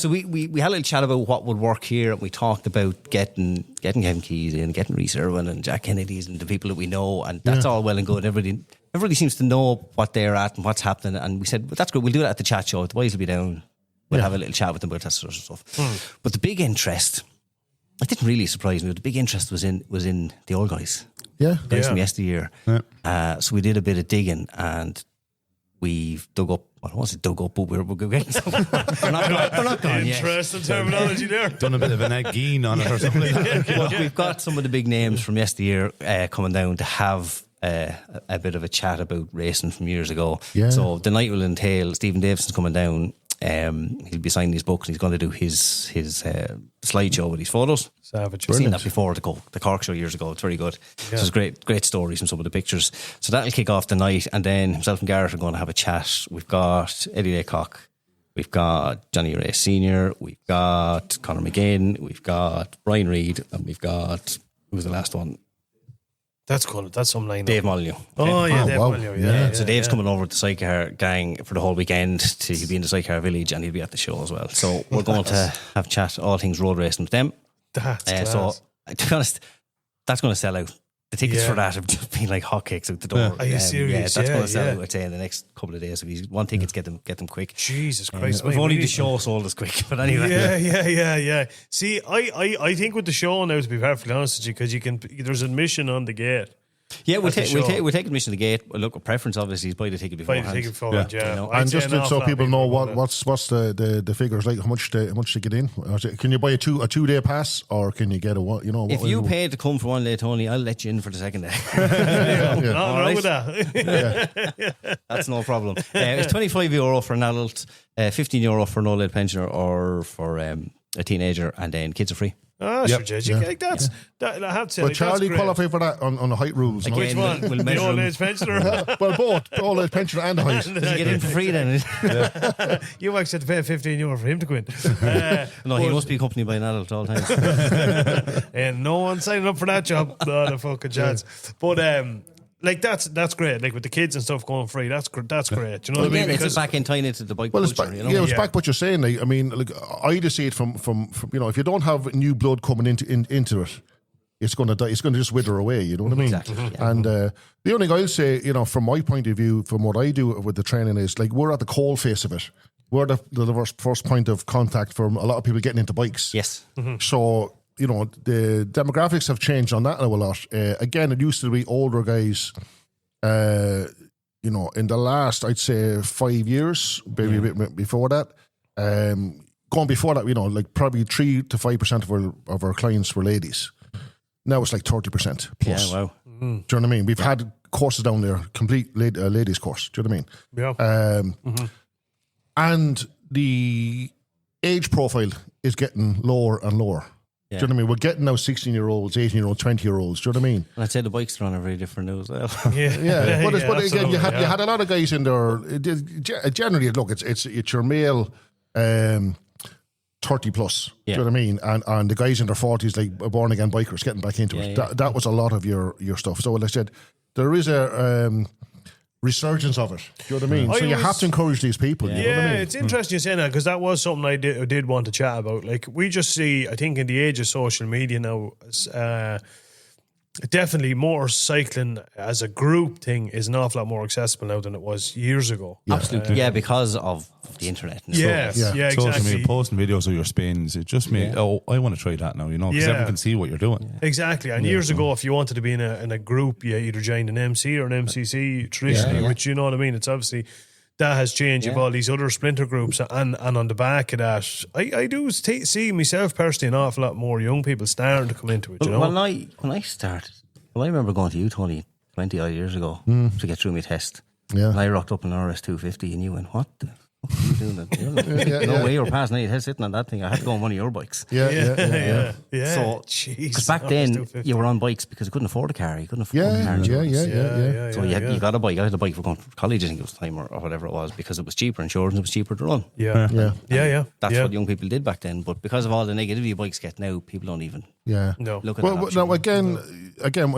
E: we had a little chat about what would work here, and we talked about getting Kevin Keys in, getting Reece Irwin and Jack Kennedy's and the people that we know, and that's all well and good. Everybody seems to know what they're at and what's happening, and we said, well, that's good, we'll do that at the chat show. The boys will be down, we'll have a little chat with them about that sort of stuff. But the big interest, it didn't really surprise me, but the big interest was in the old guys. Guys from yesteryear. So we did a bit of digging, and we've dug up, but we're getting something. We're not gone yet.
A: Interesting terminology there.
B: Done a bit of an egg Geen on it or something like that.
E: But we've got some of the big names from yesteryear coming down to have a bit of a chat about racing from years ago. So the night will entail Stephen Davison's coming down. He'll be signing his book, and he's going to do his slideshow with his photos.
A: Savage.
E: I've seen that before, the Cork show years ago. It's very good. So it's great stories from some of the pictures. So that'll kick off the night, and then himself and Garrett are going to have a chat. We've got Eddie Laycock, we've got Johnny Ray Senior, we've got Conor McGinn, we've got Brian Reid, and we've got, who was the last one?
A: That's cool. That's some line.
E: Dave Molyneux.
A: Oh, yeah, Dave Molyneux.
E: So Dave's coming over to the Sidecar gang for the whole weekend. He'll be in the Sidecar Village, and he'll be at the show as well. So we're going to have chat all things road racing with them.
A: That's class.
E: So to be honest, that's going to sell out. The tickets for that have just been like hotcakes out the door.
A: Are you serious?
E: Yeah, that's going to sell
A: Yeah.
E: out, I'd say, in the next couple of days. If you want tickets, get them quick.
A: Jesus Christ.
E: If only the show sold as quick. But anyway.
A: Yeah. See, I think with the show now, to be perfectly honest with you, because there's admission on the gate.
E: Yeah, we'll
A: At the
E: take admission to the gate. Well, look, our preference obviously is buy the ticket
A: Buy
E: beforehand.
A: the ticket beforehand, yeah.
E: You know,
C: And just so people know what's the figures like, how much to get in? Can you buy a 2-day pass, or can you get
E: if you pay to come for one day, Tony, I'll let you in for the second day.
A: Nothing wrong with that.
E: That's no problem. It's €25 for an adult, €15 for an old age pensioner, or for a teenager, and then kids are free.
A: Oh, sure, Judge. Like that, I have to say.
C: But
A: like,
C: Charlie
A: that's
C: qualify for that on the height rules. no?
A: Which one?
E: We'll
A: The
E: measure
A: old
E: him.
A: age pensioner?
C: Well, both old age pensioner and the height.
E: Does he get in for free then?
A: You actually had to pay €15 for him to go in.
E: No, he must be accompanied by an adult at all times.
A: And no one signing up for that job. Not a fucking chance. But like that's great. Like with the kids and stuff going free, that's great. Do you know what I mean?
E: Again, it's
A: Because
E: back in tying into the bike
C: Well, it's
E: culture.
C: back,
E: You know?
C: it's back what you're saying. Like, I mean, like, I just see it from if you don't have new blood coming into it, it's going to die. It's going to just wither away. You know what I mean?
E: Exactly. Yeah.
C: And the only thing I'll say, from my point of view, from what I do with the training, is like we're at the coal face of it. We're the first point of contact for a lot of people getting into bikes.
E: Yes.
C: So, the demographics have changed on that now a lot. Again, it used to be older guys, in the last, I'd say 5 years, maybe a bit before that. Going before that, like probably 3 to 5% of our clients were ladies. Now it's like 30% plus.
E: Yeah, wow.
C: Do you know what I mean? We've had courses down there, complete ladies course. Do you know what I mean?
A: yeah.
C: And the age profile is getting lower and lower. Do you know what I mean? We're getting now 16-year-olds, 18-year-olds, 20-year-olds. Do you know what I mean?
E: And I'd say the bikes are on are very different now as well.
C: Yeah, but again, you
A: absolutely,
C: had a lot of guys in there. Generally, look, it's your male 30 plus.
E: Yeah.
C: Do you know what I mean? And the guys in their 40s, like born again bikers, getting back into it.
E: Yeah.
C: That was a lot of your stuff. So, like I said, there is a resurgence of it. Do you know what I mean? So you have to encourage these people. You know what I mean?
A: It's interesting you saying that, because that was something I did want to chat about. Like, we just see, I think in the age of social media now, definitely motorcycling as a group thing is an awful lot more accessible now than it was years ago.
E: Absolutely. Yeah, because of the internet. And
A: Yeah,
E: stuff.
A: yeah,
B: So
A: exactly.
B: posting videos of your spins, it just made, I want to try that now, because everyone can see what you're doing.
A: Exactly. And years ago, if you wanted to be in a group, you either joined an MC or an MCC traditionally, which, you know what I mean? It's obviously, that has changed. You've all these other splinter groups, and on the back of that, I do see myself personally an awful lot more young people starting to come into it, you know?
E: When I started, I remember going to you, Tony, 20 odd years ago to get through my test.
C: Yeah.
E: And I rocked up an RS 250 and you went, what the fuck are you doing? No way you're passing any test sitting on that thing. I had to go on one of your bikes.
A: Yeah.
E: So,
A: Jeez.
E: because back then you were on bikes because you couldn't afford a car. You couldn't afford a car.
C: Yeah.
E: So you got a bike. I had a bike for going to college, I think it was time or whatever it was, because it was cheaper insurance, it was cheaper to run.
A: Yeah.
E: That's what young people did back then. But because of all the negativity bikes get now, people don't even
A: No.
E: look at
C: Well,
E: that.
C: now again,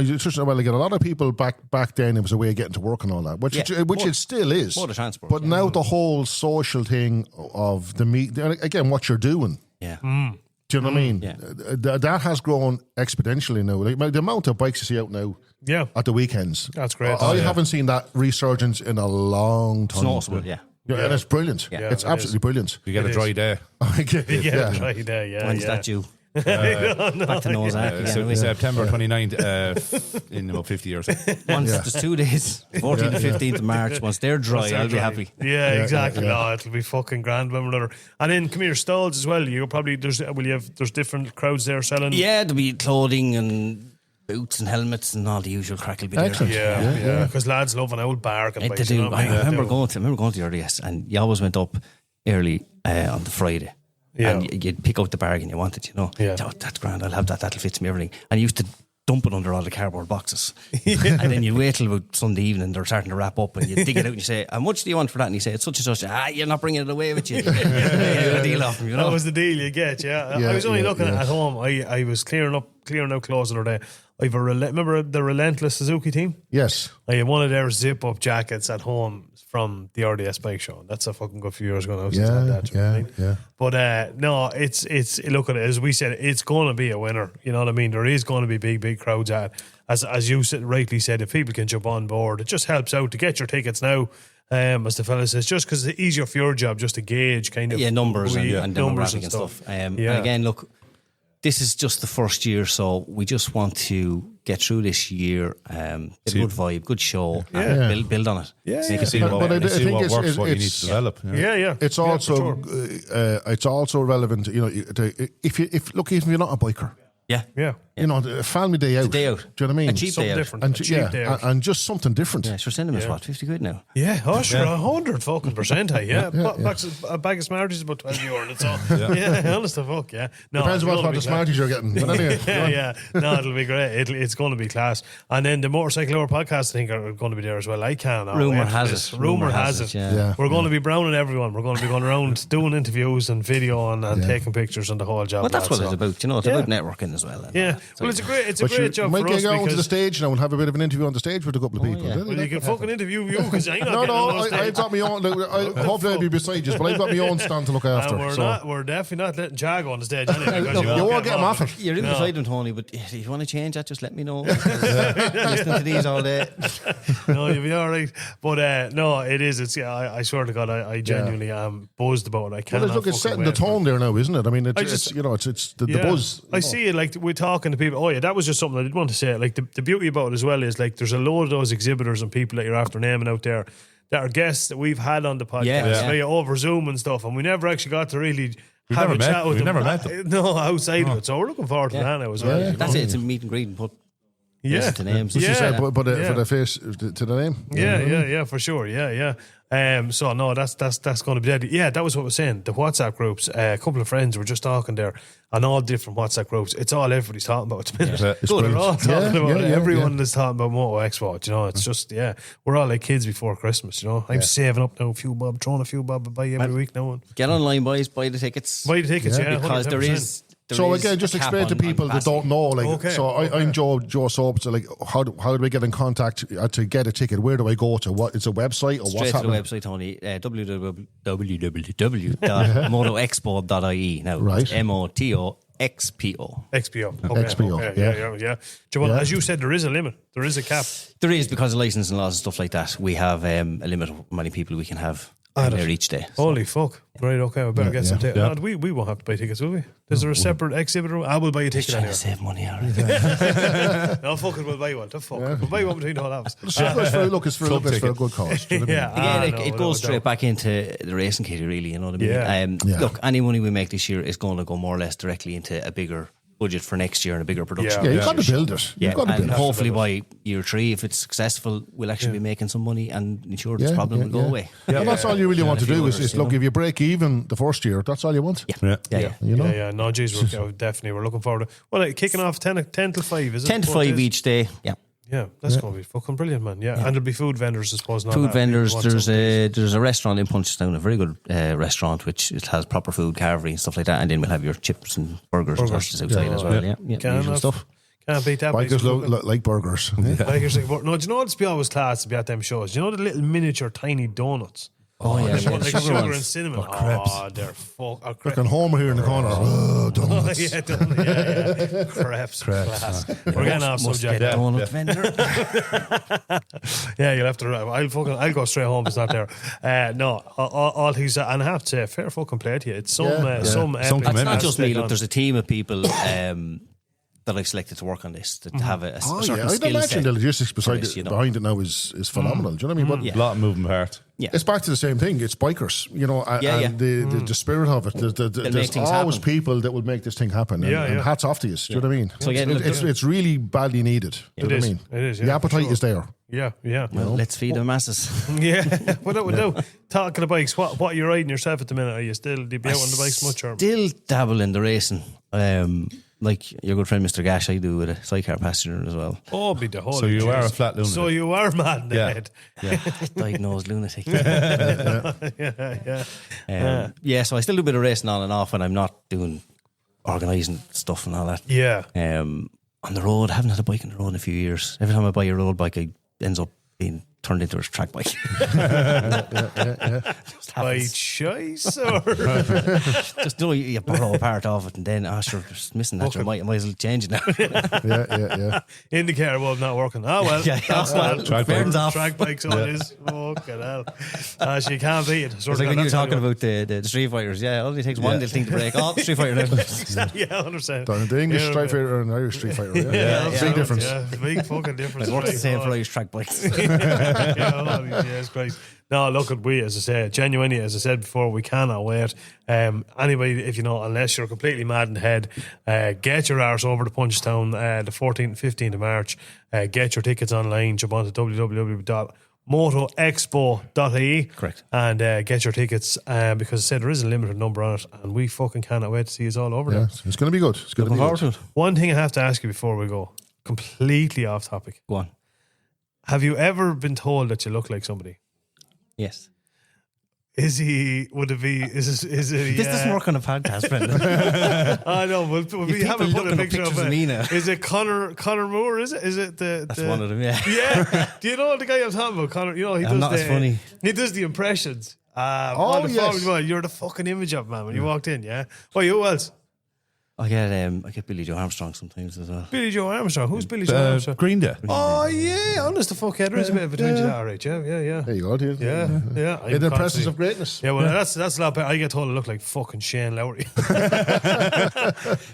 C: you touched on, again, a lot of people back then, it was a way of getting to work and all that, which it still is.
E: Motor transport.
C: But now the whole social thing of again, what you're doing.
E: Yeah.
C: Do you know what I mean?
E: Yeah.
C: That has grown exponentially now. Like the amount of bikes you see out now at the weekends.
A: That's great.
C: I haven't seen that resurgence in a long time.
E: It's noticeable, yeah.
C: And it's brilliant.
E: Yeah.
C: It's absolutely brilliant.
B: You get a dry day.
A: Yeah, right there, yeah.
E: When's that due? Back to Noah's Ark again.
B: So September 29th in about 50 years.
E: Once there's 2 days, 14th to 15th of March. Once they're dry, I'll be happy.
A: Yeah, exactly. No, it'll be fucking grand one or another. And then come here, stalls as well. You probably there's different crowds there selling.
E: Yeah, there'll be clothing and boots and helmets and all the usual crack will be there.
C: Excellent.
A: Yeah. Because lads love an old bargain.
E: They
A: bikes,
E: do.
A: you know what
E: I
A: mean?
E: remember going to the RDS, and you always went up early on the Friday.
A: Yeah.
E: And you'd pick out the bargain you wanted,
A: Yeah.
E: Oh, that's grand, I'll have that, that'll fit me, everything. And you used to dump it under all the cardboard boxes. And then you'd wait till about Sunday evening, they're starting to wrap up, and you dig it out and you say, how much do you want for that? And you say, it's such and such. You're not bringing it away with you. A deal off them,
A: That was the deal you get, I was only looking at home. I was clearing out clothes the other day. remember the Relentless Suzuki team?
C: Yes.
A: I had one of their zip-up jackets at home from the RDS bike show. That's a fucking good few years ago now. Since I had that, you know what I mean?
C: Yeah.
A: But no, it's look at it, as we said, it's going to be a winner. You know what I mean? There is going to be big crowds at it. As you rightly said, if people can jump on board, it just helps out to get your tickets now. As the fella says, just because it's easier for your job just to gauge kind of
E: numbers and
A: numbers
E: demographic and stuff.
A: And
E: again, look, this is just the first year, so we just want to get through this year. A good vibe, good show, and build on it.
B: Make it see what works, what you need to develop.
C: It's also it's also relevant. You know, if you're not a biker.
A: Yeah.
C: You know, a family day out.
E: Day out.
C: Do you know what I mean?
E: A cheap day out.
A: Different.
C: And just something different.
E: Yeah, sure, send them what, 50 quid now?
A: Yeah, sure, 100 fucking % a bag of Smarties is about 12 euro, and it's all. Yeah, honest to fuck, yeah. No,
C: depends what the Smarties you're getting. But anyway,
A: no, it'll be great. It's going to be class. And then the Motorcycle Hour podcast, I think, are going to be there as well. I can't.
E: Rumour has it.
A: Rumour has it.
E: Yeah.
A: We're going to be browning everyone. We're going to be going around doing interviews and video and taking pictures and the whole job.
E: But that's what it's about, you know. It's about networking as well.
A: Yeah. Well, it's a great job
C: for us.
A: Might
C: get out onto the stage now and have a bit of an interview on the stage with a couple of people.
A: Well, you can fucking interview you because I'm not
C: I've got my own. Hopefully I'll be beside you, but I've got my own stand to look after.
A: We're definitely not letting Jago on the stage anyway.
C: You won't get him off it.
E: You're in beside him, Tony, but if you want to change that, just let me know. Listening to these all day.
A: No, you'll be all right. But no, it is. It's I swear to God, I genuinely am buzzed about it. I can't.
C: Look, it's setting the tone there now, isn't it? I mean, it's the buzz.
A: I see it like we're talking to people. Oh yeah, that was just something I did want to say. Like the beauty about it as well is like there's a load of those exhibitors and people that you're after naming out there that are guests that we've had on the podcast over Zoom and stuff, and we never actually got to really have a chat with them.
B: We've never met them.
A: No, outside of it. So we're looking forward to that now as well.
E: That's it. It's a meet and greet and put to names.
C: For the face to the name.
A: Yeah, for sure. Yeah. So no, that's going to be deadly. Yeah, that was what I was saying. The WhatsApp groups. A couple of friends were just talking there, on all different WhatsApp groups. It's all everybody's talking about. They're all talking about it. Everyone is talking about Moto Expo. You know, it's just we're all like kids before Christmas. You know, I'm saving up now, throwing a few bob, buy every week now.
E: Get online, boys. Buy the tickets.
A: because
E: 100%. there is.
C: So again, just explain to people that don't know. I'm Joe Soap. So like, how do we get in contact to get a ticket? Where do I go to? What? It's a website or what's happening?
E: Straight to the website, Tony. www.motoexpo.ie. Now,
C: right.
E: MOTOXPO.
A: XPO. Yeah. Well, as you said, there is a limit. There is a cap.
E: There is, because of licensing laws and stuff like that. We have a limit of how many people we can have there each day.
A: Holy fuck. Right, okay, we better get some tickets. We won't have to buy tickets, will we? Is there a separate exhibitor? I will buy a ticket anyway.
E: Save money, alright.
A: No, fuck it, we'll buy one. We'll buy one between all of us.
C: It's for a good cause.
E: It goes straight back into the racing kitty, really, you know what I mean? Look, any money we make this year is going to go more or less directly into a bigger budget for next year and a bigger production.
C: Yeah, you've got to build it.
E: And hopefully by year 3, if it's successful, we'll actually be making some money and ensure this problem will go away.
C: And that's all you really want to do is look, if you break even the first year, that's all you want.
E: Yeah.
C: You know?
A: Yeah. No, geez, we're looking forward to. Well, kicking off 10 till 5, is it?
E: 10 to 5 each day.
A: Yeah, that's going to be fucking brilliant, man. Yeah, and there'll be food vendors, I suppose.
E: Food vendors. There's a restaurant in Punchestown, a very good restaurant, which it has proper food, carvery and stuff like that. And then we'll have your chips and burgers and sausages outside as well. Usual stuff.
A: Can't beat that.
C: Bikers like burgers.
A: Bikers like burgers. No, do you know what's be always class to be at them shows? Do you know the little miniature tiny donuts?
E: Yeah.
A: Like sugar and cinnamon. They're fuck.
C: Like Homer here in the corner. Donuts.
A: Crepes. Class. We're getting off subject.
E: Donut vendor.
A: Yeah, you'll have to. I'll go straight home. It's not there. No, all he's and I have to say, fair fucking play to you. It's some.
E: It's not just me. Look, there's a team of people. That I've selected to work on this, to have a certain
C: I'd imagine the logistics behind it now is phenomenal. Do you know what I mean?
B: A lot of moving parts.
C: Yeah. It's back to the same thing. It's bikers, and the spirit of it. There's always people that will make this thing happen. And hats off to you. Do you know what I mean? So it's really badly needed. Do you know what I mean?
A: It is.
C: The appetite is there.
A: Yeah.
E: Well, let's feed the masses.
A: Yeah. Well, talking of bikes, what are you riding yourself at the minute? Are you still do you be out on the bikes much? Or?
E: Still dabble in the racing. Like your good friend Mr. Gash, I do with a sidecar passenger as well.
A: Oh, be the holy.
B: So you are a flat lunatic.
A: So you are mad in the head.
E: Diagnosed lunatic. So I still do a bit of racing on and off when I'm not doing organising stuff and all that.
A: Yeah.
E: on the road. I haven't had a bike on the road in a few years. Every time I buy a road bike, it ends up being turned into a track bike.
A: By choice, or
E: Just you borrow a part of it, and then sure, just missing that. You might as well change it now.
C: yeah.
A: indicator bulb not working. Oh well,
E: Yeah,
A: that's
E: well,
A: not
E: track bike. Off.
A: track bikes on it is. Fucking hell, she can't beat it.
E: It's like when you were talking about the Street Fighters. Yeah, it only takes one little thing to break. Oh, Street Fighter.
A: Yeah, 100%.
C: The English Street Fighter and Irish Street Fighter. Yeah, big difference.
A: Yeah, big fucking difference.
E: It works the same for Irish track bikes.
A: Yes, Christ. No, look at we, as I say, genuinely, as I said before, we cannot wait. Anybody, if you know, unless you're completely mad in the head, get your arse over to Punchestown the 14th and 15th of March. Get your tickets online. Jump onto www.motoexpo.ie.
E: Correct.
A: And get your tickets because I said there is a limited number on it, and we fucking cannot wait to see us all over there.
C: It's going to be good. It's going to be
E: Looking
C: good.
E: forward to it.
A: One thing I have to ask you before we go, completely off topic.
E: Go on.
A: Have you ever been told that you look like somebody?
E: Yes.
A: Is he? Would it be? Is it?
E: This doesn't work on a podcast, Brendan.
A: I know. Well, we
E: people
A: haven't put a
E: looking up
A: picture of
E: pictures of
A: it.
E: me now.
A: Is it Connor Moore? Is it? Is it the?
E: That's one of them, yeah.
A: Yeah. Do you know the guy I'm talking about, Connor? You know he
E: I'm
A: does
E: not
A: the.
E: as funny.
A: He does the impressions.
C: Oh,
A: on the
C: yes.
A: phone. Well, you're the fucking image of man when you walked in. Yeah. Oh, who else?
E: I get Billy Joe Armstrong sometimes as well.
A: Billy Joe Armstrong. Who's Billy Joe Armstrong?
B: Green Day.
A: Oh yeah, honest to fuck, yeah, there is a bit of a twinge there, right? Yeah.
C: There you go, dude.
A: Yeah.
C: In the presence of greatness.
A: Yeah, well, that's a lot better. I get told I look like fucking Shane Lowry.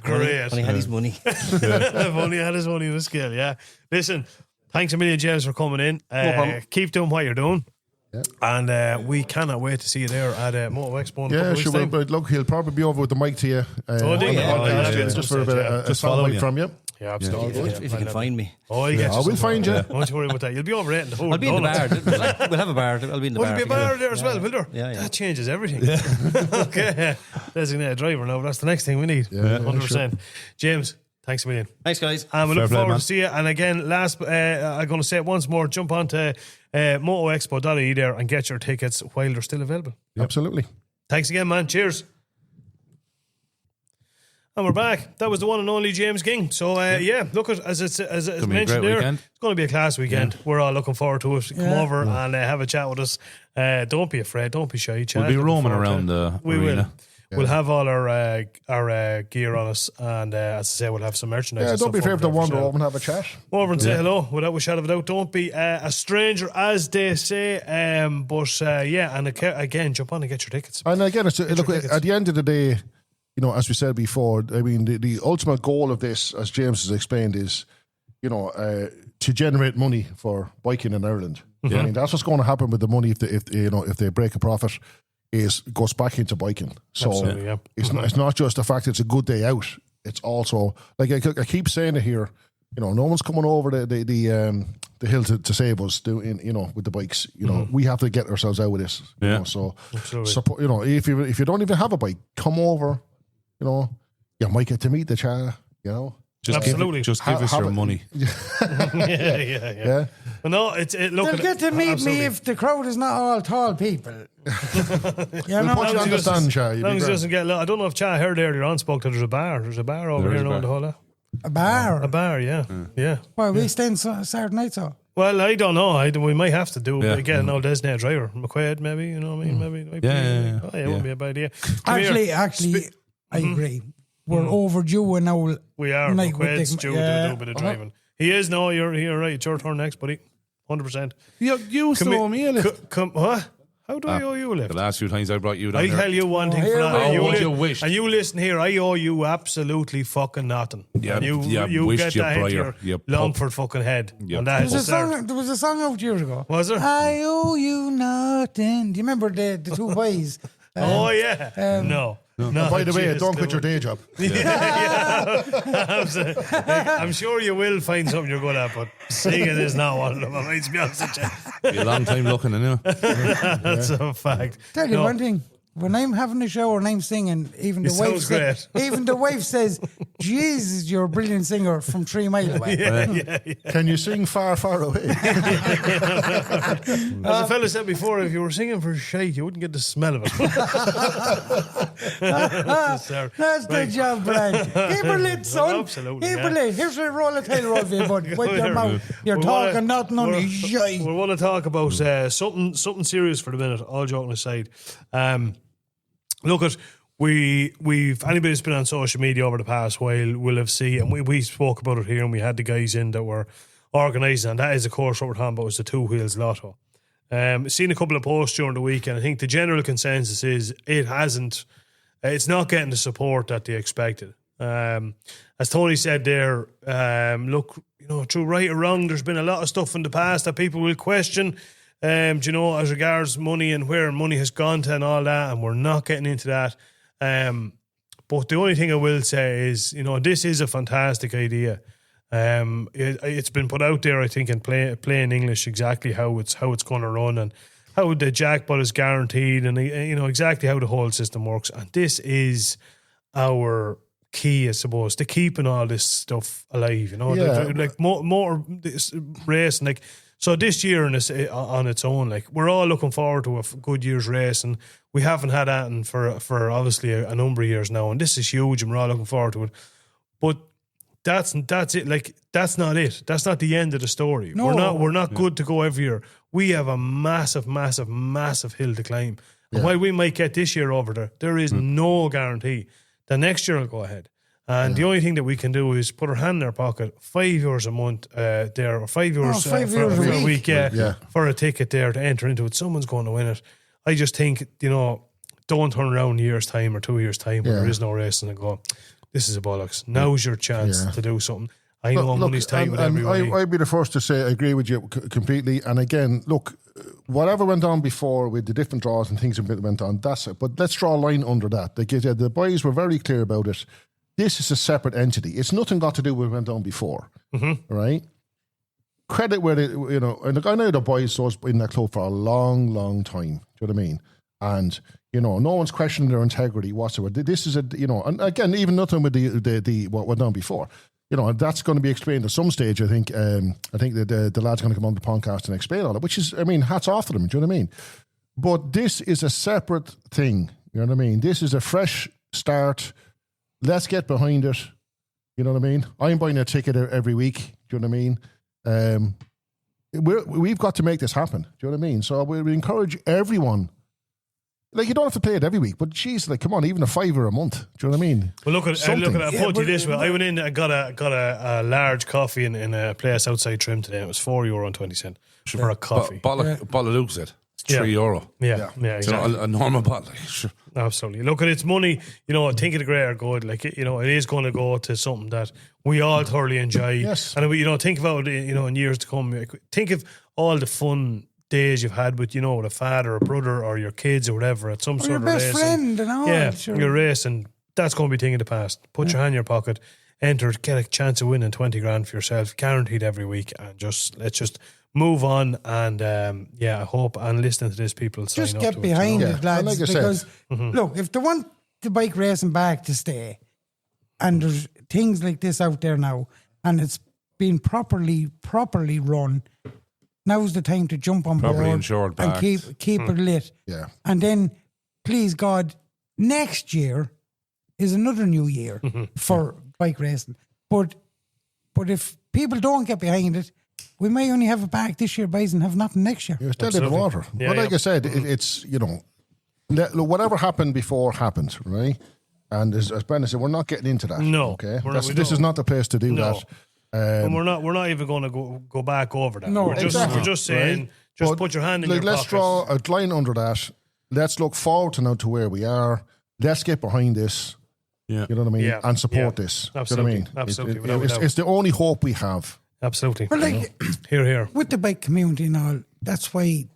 A: Great.
E: When he had his money.
A: If only I had his money with skill, yeah. Listen, thanks a million, James, for coming in.
C: problem.
A: Keep doing what you're doing.
C: Yeah.
A: And we cannot wait to see you there at Moto Expo in a couple
C: Yeah,
A: of weeks'
C: sure.
A: time.
C: But look, he'll probably be over with the mic to you.
A: Oh, do you?
C: Just for a bit of a
B: Just
C: sound
B: following
C: bite
B: you.
C: from you.
A: Yeah, absolutely.
E: If you can find me.
A: Oh, you get
C: I will find you.
A: Don't you worry about that. You'll be over 8 in the whole
E: I'll be in the bar. We'll have a bar. I'll be in the
A: Will
E: bar.
A: there be a bar there as well, will there?
E: Yeah.
A: That changes everything. Okay. Designated driver now. That's the next thing we need.
C: Yeah,
A: 100%. James, thanks a million.
E: Thanks, guys.
A: And we look
B: play,
A: forward
B: man.
A: to see you. And again, last, I'm going to say it once more, jump onto motoexpo.ie there and get your tickets while they're still available.
C: Absolutely.
A: Thanks again, man. Cheers. And we're back. That was the one and only James Ging. So, look, as it's
B: be a
A: mentioned
B: great
A: there,
B: weekend.
A: it's going to be a class weekend. We're all looking forward to it. Come over and have a chat with us. Don't be afraid. Don't be shy. Chat.
B: We'll be
A: Looking
B: roaming
A: forward to
B: around
A: it.
B: the
A: We
B: arena.
A: will. We'll have all our gear on us, and as I say, we'll have some merchandise.
C: Yeah,
A: and
C: don't be
A: stuff
C: afraid to
A: over there
C: wander
A: for
C: over and have a chat.
A: over and say hello without a shadow of a doubt. Don't be a stranger, as they say. And again, jump on and get your tickets.
C: And again, look,
A: tickets.
C: at the end of the day, you know, as we said before, I mean, the ultimate goal of this, as James has explained, is, you know, to generate money for biking in Ireland.
A: Mm-hmm.
C: I mean, that's what's going to happen with the money if they break a profit. Goes back into biking. So
A: Absolutely, yeah.
C: it's not just the fact it's a good day out. It's also, like I keep saying it here, you know, no one's coming over the hill to save us doing, you know, with the bikes. You know, we have to get ourselves out with this. You
B: Yeah.
C: know, so
A: Absolutely.
C: support, you know, if you don't even have a bike, come over. You know, you might get to meet the cha. You know,
A: Absolutely.
B: Just give us
C: Have
B: your
C: it-
B: money.
A: Yeah. But no, look.
D: They'll get to meet
A: absolutely.
D: me if the crowd is not all tall people. You
C: we'll
D: know,
C: put you on the stand, cha.
A: As long as it doesn't get. I don't know if Cha heard earlier on spoke that there's a bar. There's a bar over
B: There
A: here
B: is a
A: now in the
B: bar.
A: hall.
D: a bar.
A: A bar, yeah. Yeah.
D: Why we staying Saturday night so?
A: Well, I don't know. We might have to do
B: Yeah.
A: get an old designated driver, McQuaid, maybe. You know what I mean? Maybe. It might be-
B: Yeah.
A: Oh, yeah, it wouldn't be a bad idea. Come here.
D: Actually, I agree. We're overdue an old
A: We are.
D: night with
A: McQuaid's
D: the-
A: due
D: yeah.
A: to do a bit of driving. He is. No, you're right. It's your turn next, buddy. 100%.
B: You still owe me a lift.
A: What? How do I owe you a lift?
B: The last few times I brought you down
A: I
B: there.
A: tell you one thing
D: here
A: for
D: we
A: that.
D: go.
B: What
A: li-
B: you wished.
A: And you listen here, I owe you absolutely fucking nothing.
B: Yeah,
A: And you
B: yeah, wished
A: get
B: you
A: that into
B: prior,
A: your
B: you
A: Longford fucking head.
B: You
A: And that is
D: There was a song out years ago.
A: Was there?
D: I owe you nothing. Do you remember the two boys?
A: Oh, yeah. No.
C: By the way,
A: Jesus,
C: don't quit your day job.
A: I'm sure you will find something you're good at, but singing is not one of them. I mean, to be honest with you.
B: Be a long time looking, you know.
A: That's a fact.
D: Tell you
A: No.
D: one thing. When I'm having a show and I'm singing, even
A: It
D: the wife
A: sounds great.
D: even the wife says, Jesus, you're a brilliant singer from 3 miles away.
C: Can you sing Far, Far Away?
A: As a fella said before, if you were singing for shite, you wouldn't get the smell of it.
D: That's the job, Brad. Keep her lit, son.
A: Absolutely,
D: Keep her lit. Here's a roll of tail roll for you, bud. With your mouth. You're talking nothing on the shite.
A: We want to talk about something serious for the minute, all joking aside. Look at... We've anybody that's been on social media over the past while will have seen, and we spoke about it here, and we had the guys in that were organising, and that is of course what we're talking about is the 2 Wheels Lotto. Seen a couple of posts during the week, and I think the general consensus is it's not getting the support that they expected. As Tony said there, look, through right or wrong, there's been a lot of stuff in the past that people will question. As regards money and where money has gone to and all that, and we're not getting into that. But the only thing I will say is, this is a fantastic idea. It's been put out there, I think, in plain English exactly how it's going to run and how the jackpot is guaranteed, and exactly how the whole system works. And this is our key, I suppose, to keeping all this stuff alive. Like more racing, like. So this year on its own, like, we're all looking forward to a good year's race, and we haven't had that for obviously a number of years now, and this is huge, and we're all looking forward to it. But that's it. Like, that's not it. That's not the end of the story.
D: No.
A: We're not good to go every year. We have a massive, massive, massive hill to climb. And while we might get this year over there is no guarantee that next year will go ahead. And the only thing that we can do is put our hand in our pocket, €5 a month there, or €5 for a week, for a ticket there to enter into it. Someone's going to win it. I just think, don't turn around a year's time or 2 years' time when there is no racing and go, this is a bollocks. Now's your chance to do something. I know money's tight with everybody.
C: I'd be the first to say I agree with you completely. And again, look, whatever went on before with the different draws and things that went on, that's it. But let's draw a line under that. The boys were very clear about it. This is a separate entity. It's nothing got to do with what went on before, right? Credit where and I know the boys was in that club for a long, long time. Do you know what I mean? And no one's questioning their integrity whatsoever. This is and again, even nothing with the what went on before. That's going to be explained at some stage. I think that the lad's going to come on the podcast and explain all that. Which is, hats off to them. Do you know what I mean? But this is a separate thing. You know what I mean? This is a fresh start. Let's get behind it. You know what I mean? I'm buying a ticket every week. Do you know what I mean? We've got to make this happen. Do you know what I mean? So we encourage everyone. Like, you don't have to pay it every week, but geez, like, come on, even $5 a month. Do you know what I mean?
A: Well, look at it. I'll put you this way. I went in and got a large coffee in a place outside Trim today. It was €4.20 for a coffee.
B: Bottle of Luke said. It's €3.
A: Yeah, exactly.
B: A normal bottle. Sure.
A: Absolutely. Look, at its money, think of the greater good. Like, it is going to go to something that we all thoroughly enjoy.
C: Yes.
A: And think about it, in years to come. Think of all the fun days you've had with, with a father or a brother or your kids or whatever at some sort of race.
D: Your best friend and all.
A: Yeah,
D: sure.
A: Your race, and that's going to be a thing of the past. Put your hand in your pocket, enter, get a chance of winning 20 grand for yourself, guaranteed every week, and let's just move on. And I hope, and listening to this, people sign
D: just
A: up
D: get
A: to
D: behind
A: it.
D: it, lads.
C: like I
D: because
C: said.
D: look, if they want the bike racing back to stay, and there's things like this out there now, and it's been properly run, now's the time to jump on
B: Properly
D: board
B: insured,
D: and
B: backed.
D: keep it lit.
C: Yeah.
D: And then, please God, next year is another new year for bike racing. But if people don't get behind it, we may only have it back this year, boys, and have nothing next year.
C: You're still in the water.
A: Yeah,
C: but like I said, it's, whatever happened before happened, right? And as Brendan said, we're not getting into that.
A: No.
C: Okay?
A: We
C: This is not the place to do
A: No.
C: that.
A: And we're not even going to go back over that.
D: No,
A: we're just saying,
C: right?
A: just
C: But,
A: put your hand in your
C: let's
A: pocket.
C: draw a line under that. Let's look forward to where we are. Let's get behind this.
B: Yeah.
C: You know what I mean?
A: Yeah.
C: And support
A: Yeah.
C: this.
A: Absolutely.
C: You know what I mean?
A: Absolutely. Without a doubt.
C: It's the only hope we have.
A: Absolutely.
D: But like,
A: Here.
D: with the bike community and all, that's why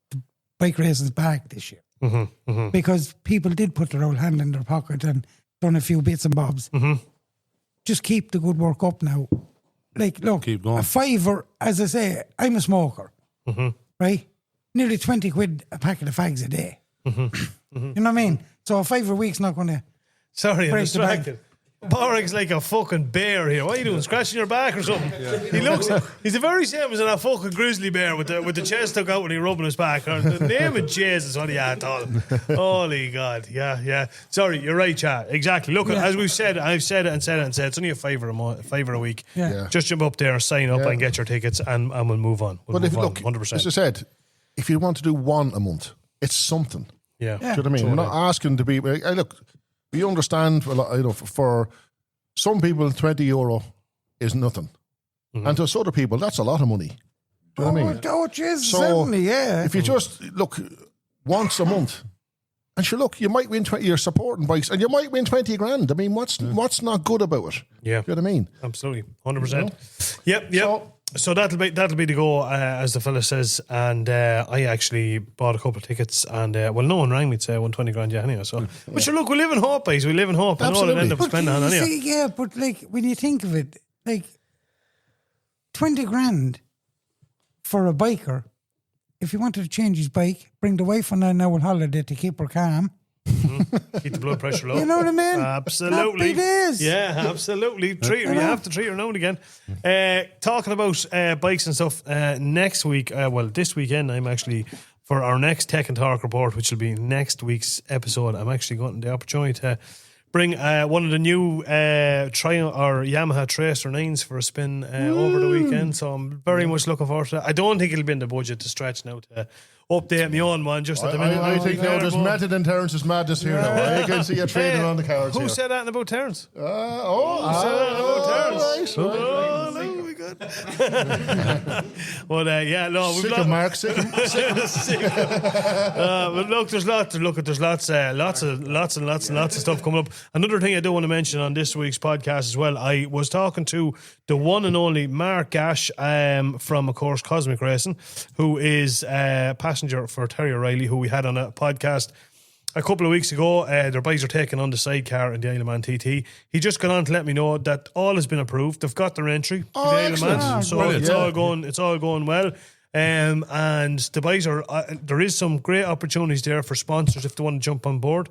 D: the bike racing's back this year. Because people did put their old hand in their pocket and done a few bits and bobs. Just keep the good work up now. Like, look,
B: Keep going.
D: a $5, as I say, I'm a smoker, right? Nearly 20 quid a packet of fags a day. You know what I mean? So a $5 a week's not going to
A: Sorry, I'm
D: break the bank.
A: distracted. Borg's like a fucking bear here. What are you doing? Scratching your back or something? He's the very same as a fucking grizzly bear with the chest stuck out when he's rubbing his back. The name of Jesus, what he had told him. Holy God. Yeah. Sorry, you're right, chat. Exactly. Look, as we've said, I've said it, it's only a $5 a week.
D: Yeah.
A: Just jump up there, sign up and get your tickets and we'll move on. We'll move on, 100%.
C: As I said, if you want to do one a month, it's something.
A: Yeah.
C: Do you know what I mean? We're not asking to be... Look, we understand, for some people, €20 is nothing. And to other people, that's a lot of money. Do you know what I mean?
D: Oh, Jesus, certainly, yeah.
C: If you just, look, once a month, and sure, look, you might win 20, you're supporting bikes, and you might win 20 grand. I mean, what's not good about it?
A: Yeah.
C: Do you know what I mean?
A: Absolutely. 100%. Yep. So that'll be the go, as the fella says. And I actually bought a couple of tickets, and no one rang me to say I won 20 grand anyway. So, but sure, look, we live in hope, guys. We live in hope, and all end up spending on anyway.
D: See, yeah, but like when you think of it, like 20 grand for a biker. If he wanted to change his bike, bring the wife on an hour holiday to keep her calm.
A: Keep the blood pressure low.
D: You know what I mean?
A: Absolutely.
D: Happy days.
A: Yeah, absolutely. Treat her. You have to treat her now and again. Talking about bikes and stuff, next week, this weekend, I'm actually, for our next Tech and Talk report, which will be next week's episode, I'm actually getting the opportunity to bring one of the new Yamaha Tracer 9s for a spin over the weekend. So I'm very much looking forward to that. I don't think it'll be in the budget to stretch now to update me on one just at the minute.
C: I think now there's method in Terence's madness here now. I can see you trading on the cards
A: Who
C: here.
A: said that about Terence?
C: Who said that
A: about Terence?
C: Right.
A: Oh, no, we good. But we've
C: Sick of Mark, sick of
A: but look, there's lots of stuff coming up. Another thing I do want to mention on this week's podcast as well, I was talking to the one and only Mark Gash from, of course, Cosmic Racing, who is passenger for Terry O'Reilly, who we had on a podcast a couple of weeks ago. Their bikes are taken on the sidecar in the Isle of Man TT. He just got on to let me know that all has been approved. They've got their entry to the Isle of Man, so it's all going well. And the bikes are there is some great opportunities there for sponsors if they want to jump on board.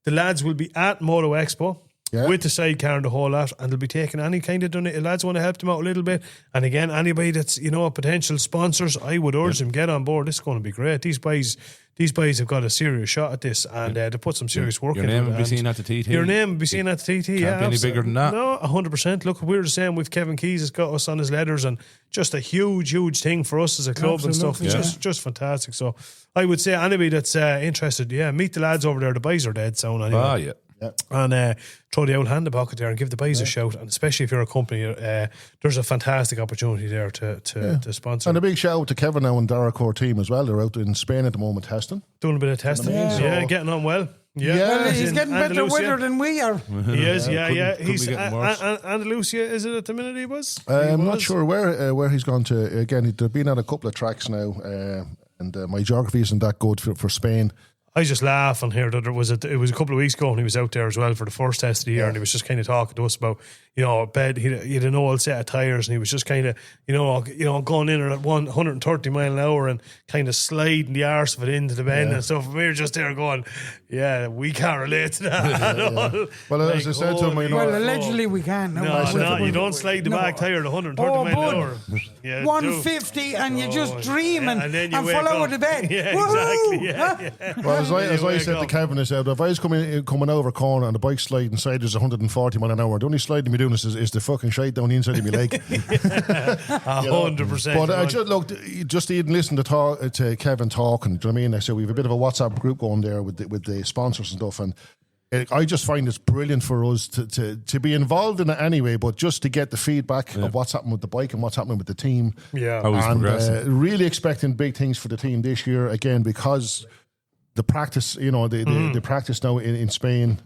A: The lads will be at Motoxpo with the sidecar and the whole lot, and they'll be taking any kind of donation. Lads want to help them out a little bit. And again, anybody that's potential sponsors, I would urge them get on board. This is going to be great. These boys have got a serious shot at this, and they put some serious work in.
B: Your name will be seen at the TT.
A: Your name will be seen at the TT.
B: Can't be any bigger than that.
A: No, 100%. Look, we're the same with Kevin Keys. Has got us on his letters, and just a huge thing for us as a club and stuff. Just fantastic. So I would say anybody that's interested, meet the lads over there. The boys are dead sound anyway.
B: Ah, yeah.
A: And throw the old hand in the pocket there and give the boys a shout. And especially if you're a company, there's a fantastic opportunity there to sponsor.
C: And a big shout out to Kevin now and Dara Core team as well. They're out in Spain at the moment testing.
A: Doing a bit of testing. Getting on well.
D: Well, he's getting better weather than we are.
A: He is, he's
B: getting worse.
A: Andalusia, is it at the minute he was?
C: I'm not sure where he's gone to. Again, they've been at a couple of tracks now, and my geography isn't that good for Spain.
A: I just laugh and hear that it was a couple of weeks ago and he was out there as well for the first test of the year, and he was just kind of talking to us about he had an old set of tyres, and he was just kind of going in at 130 mile an hour and kind of sliding the arse of it into the bend and stuff. And we were just there going, we can't relate to that at all.
C: Well, as I said to him,
D: allegedly we can't.
A: No, you don't slide the back tyre at 130 mile an hour.
D: 150 and you're just dreaming
A: and then you
D: fall out of the bed.
A: Exactly.
C: Well, as I said to Kevin, I said, if I was coming over a corner and the bike sliding inside is 140 mile an hour, the only sliding me doing is the fucking shite down the inside of my leg.
A: 100%.
C: But I just even listen to Kevin talking. Do you know what I mean? I said we have a bit of a WhatsApp group going there with the sponsors and stuff, and I just find it's brilliant for us to be involved in it anyway, but just to get the feedback of what's happening with the bike and what's happening with the team.
B: How it's progressing.
C: Really expecting big things for the team this year again, because the practice, the practice now in Spain.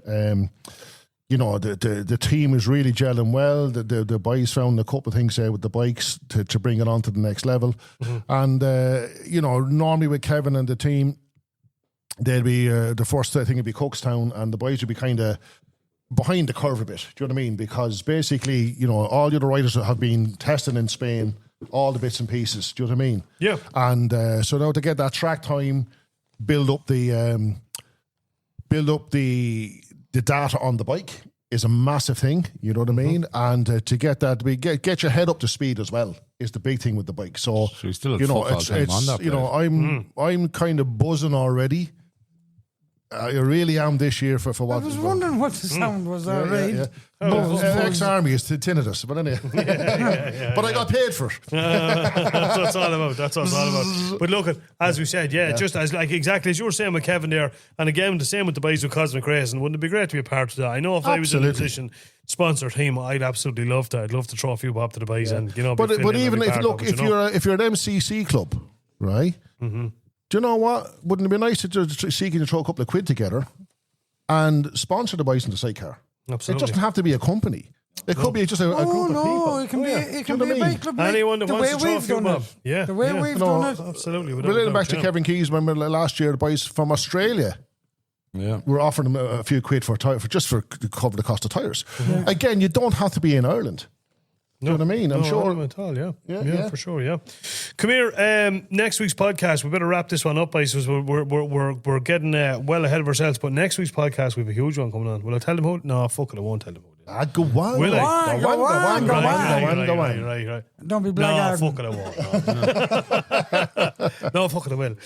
C: The team is really gelling well. The boys found a couple of things there with the bikes to bring it on to the next level. And, normally with Kevin and the team, they'd be, the first thing would be Cookstown, and the boys would be kind of behind the curve a bit. Do you know what I mean? Because basically, all the other riders have been testing in Spain, all the bits and pieces. Do you know what I mean?
A: Yeah.
C: And so now to get that track time, build up the data on the bike, is a massive thing. You know what I mean? And to get that, get your head up to speed as well is the big thing with the bike. So
B: you still have
C: you know,
B: fuck all time on that
C: you know, I'm kind of buzzing already. I really am this year for what.
D: I was wondering what the sound was.
C: Ex-army is tinnitus, but anyway. But I got paid for it.
A: That's what it's all about. That's what it's all about. But look, as we said, just as like exactly as you were saying with Kevin there, and again the same with the boys with Cosmic Racing. Wouldn't it be great to be a part of that? I know if I was in a position sponsor team, I'd absolutely love to. I'd love to throw a few bob to the boys, and you know.
C: But even if you're an MCC club, right? Mm-hmm. Do you know what? Wouldn't it be nice to seeking to throw a couple of quid together and sponsor the boys in the sidecar?
A: Absolutely.
C: It doesn't have to be a company. It could be just a group of people.
D: It can be a bike club.
A: Anyone that wants to throw a few bob.
D: The way we've done it.
A: Absolutely.
C: Relating back to Kevin Keys, remember last year the boys from Australia were offering them a few quid for to cover the cost of tyres. Yeah. Again, you don't have to be in Ireland. Do you know what I mean? I'm sure.
A: At all, yeah, for sure, yeah. Come here. Next week's podcast, we better wrap this one up, I suppose. We're getting well ahead of ourselves, but next week's podcast, we have a huge one coming on. Will I tell them who? No, fuck it, I won't tell them who.
C: Go on.
A: Will I?
C: Go on.
A: Right.
D: Don't be blackguarding.
A: No, fuck it, I won't. No, fuck it, I will.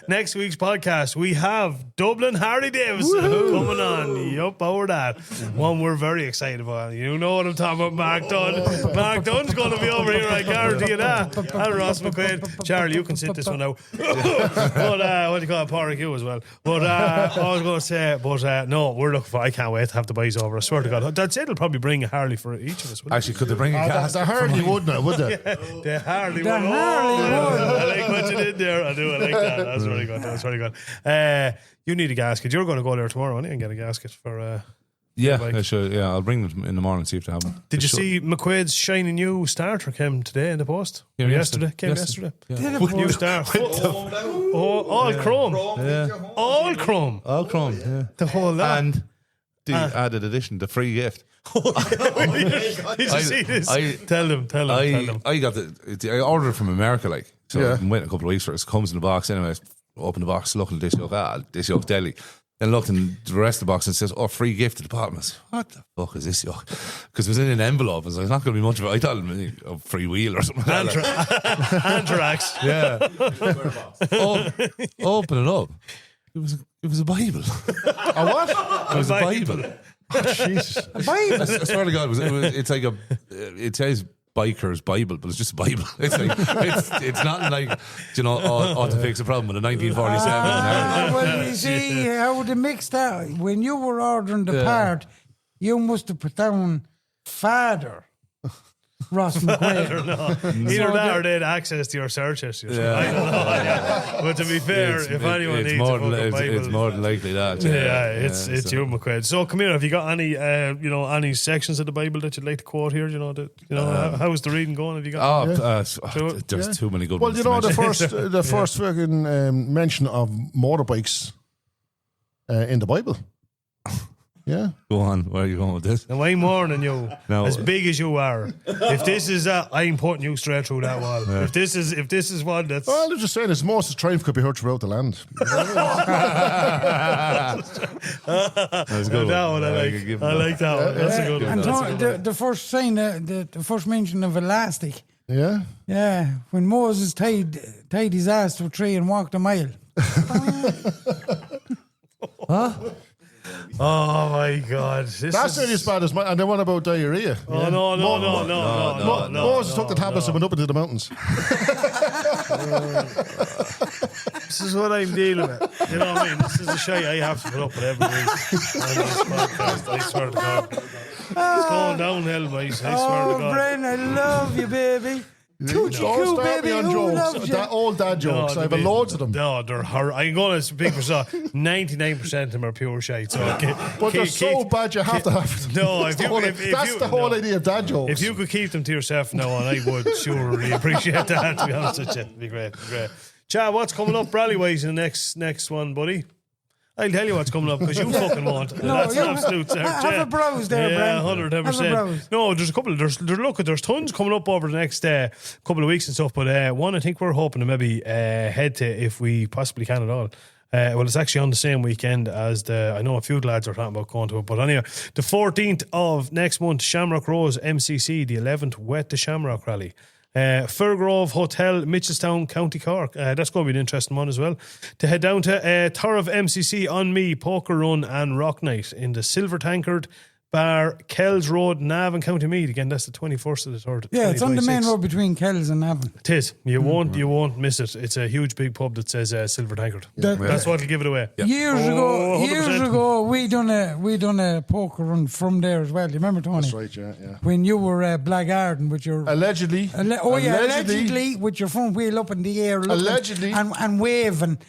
A: Next week's podcast, we have Dublin Harley Davidson coming on. Yup, over that. One we're very excited about. You know what I'm talking about, Mark Dunn. Mark Dunn's going to be over here, I guarantee you that. And Ross McQuaid. Charlie, you can sit this one out. But what do you call it? Porrick, you as well. But I was going to say, no, we're looking for, I can't wait to have the boys over. I swear to God. I'd say they'll probably bring a Harley for each of us.
B: Actually, could they bring a gas?
C: The Harley wouldn't, would they?
A: The Harley would. I like what you did there. I do. I like that. That's very good. You need a gasket. You're going to go there tomorrow, aren't you, and get a gasket for.
B: Yeah, sure. Yeah, I'll bring them in the morning and see if they have them.
A: Did you see McQuaid's shiny new starter came today in the post? Came yesterday. Yeah. New starter. All chrome.
B: Yeah.
A: All chrome.
B: Yeah.
A: The whole lot.
B: And the added edition, the free gift.
A: Did you see this? Tell them.
B: I got I ordered it from America, like, so I've been waiting a couple of weeks for it. It comes in the box anyway. Open the box, look at this yoke. This yoke's deadly. Then looked in the rest of the box and says, free gift at the bottom. I said, what the fuck is this yoke? Because it was in an envelope. I was like, it's not going to be much of it. I thought it was a free wheel or something.
A: Anthrax.
B: Yeah. Open it up. It was a Bible.
C: A what?
B: It was a Bible.
C: Oh, Jesus.
D: A Bible?
B: I swear to God, it's like it says biker's Bible, but it's just a Bible. It's like it's not like, you know, ought to fix a problem with a 1947.
D: Well, you see how they mixed that. When you were ordering the part, you must have put down Father Ross McQuaid.
A: Either that or they had access to your search history. I don't know. But to be fair, if anyone needs a Bible,
B: it's more than likely that.
A: It's you, McQuaid. So come here. Have you got any any sections of the Bible that you'd like to quote here? How is the reading going? Have you got?
B: There's too many good
C: well,
B: ones.
C: Well, the first fucking mention of motorbikes in the Bible. Yeah.
B: Go on. Where are you going with this?
A: Now I'm more than you. No. As big as you are. If this is I'm putting you straight through that wall. Yeah. If this is one that's
C: well, I'm just saying as Moses' triumph could be heard throughout the land.
B: That's good.
A: That one I like that one. That's a good one.
D: And the first sign, the first mention of elastic.
C: Yeah.
D: Yeah. When Moses tied his ass to a tree and walked a mile.
B: Huh?
A: Oh my God!
C: That's nearly as bad as mine. And then what about diarrhea?
A: Oh no!
C: Moses took the tablets and went up into the mountains.
A: This is what I'm dealing with. You know what I mean? This is the shit I have to put up with every week on this podcast. I swear to God, it's going downhill, boys. I swear to God.
D: Bren, I love you, baby.
C: Don't start me on jokes. Old dad jokes. I have loads of them.
A: No, they're horrible. I'm going to speak for 99% of them are pure shite. So
C: but they're so bad you have to have them.
A: No,
C: that's the whole idea of dad jokes.
A: If you could keep them to yourself now on, I would surely appreciate that, to be honest with you. It'd be great. Chad, what's coming up rally-wise in the next one, buddy? I'll tell you what's coming up because you fucking won't. That's an absolute search.
D: Have a browse there, Bren.
A: 110%. No, there's a couple. There's tons coming up over the next couple of weeks and stuff. But one, I think we're hoping to maybe head to, if we possibly can at all, Well, it's actually on the same weekend as I know a few lads are talking about going to it. But anyway, the 14th of next month, Shamrock Rose MCC, the 11th, Wet the Shamrock Rally. Fairgrove Hotel, Mitchelstown, County Cork. That's going to be an interesting one as well. To head down to Thurrock MCC, On Me, Poker Run and Rock Night in the Silver Tankard Bar, Kells Road, Navan, County Meath. Again, that's the 21st of the 3rd.
D: Yeah, it's on the main road between Kells and Navan.
A: It is. You won't miss it. It's a huge big pub that says Silver Tankard. That's what'll give it away.
D: Years ago, we done a poker run from there as well. Do you remember, Tony?
C: That's right, yeah.
D: When you were Blackgarden with your
C: Allegedly.
D: Allegedly with your front wheel up in the air,
C: Allegedly.
D: and waving.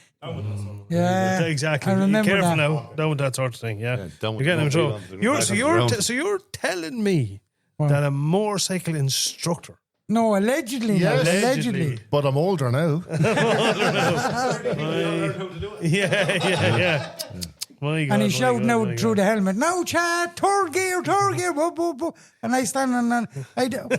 D: Yeah,
A: exactly.
D: I remember
A: Careful
D: that.
A: now. Don't with that sort of thing. Yeah,
B: don't
A: you're getting in trouble.
B: on the
A: So you're telling me that a motorcycle instructor.
D: No, allegedly.
C: Yes.
D: Allegedly.
C: But I'm older now.
A: Yeah. My God,
D: And he's shouting
A: my
D: out through
A: God.
D: the helmet, "No, Chad, third gear, whoop, whoop, whoop." And I stand and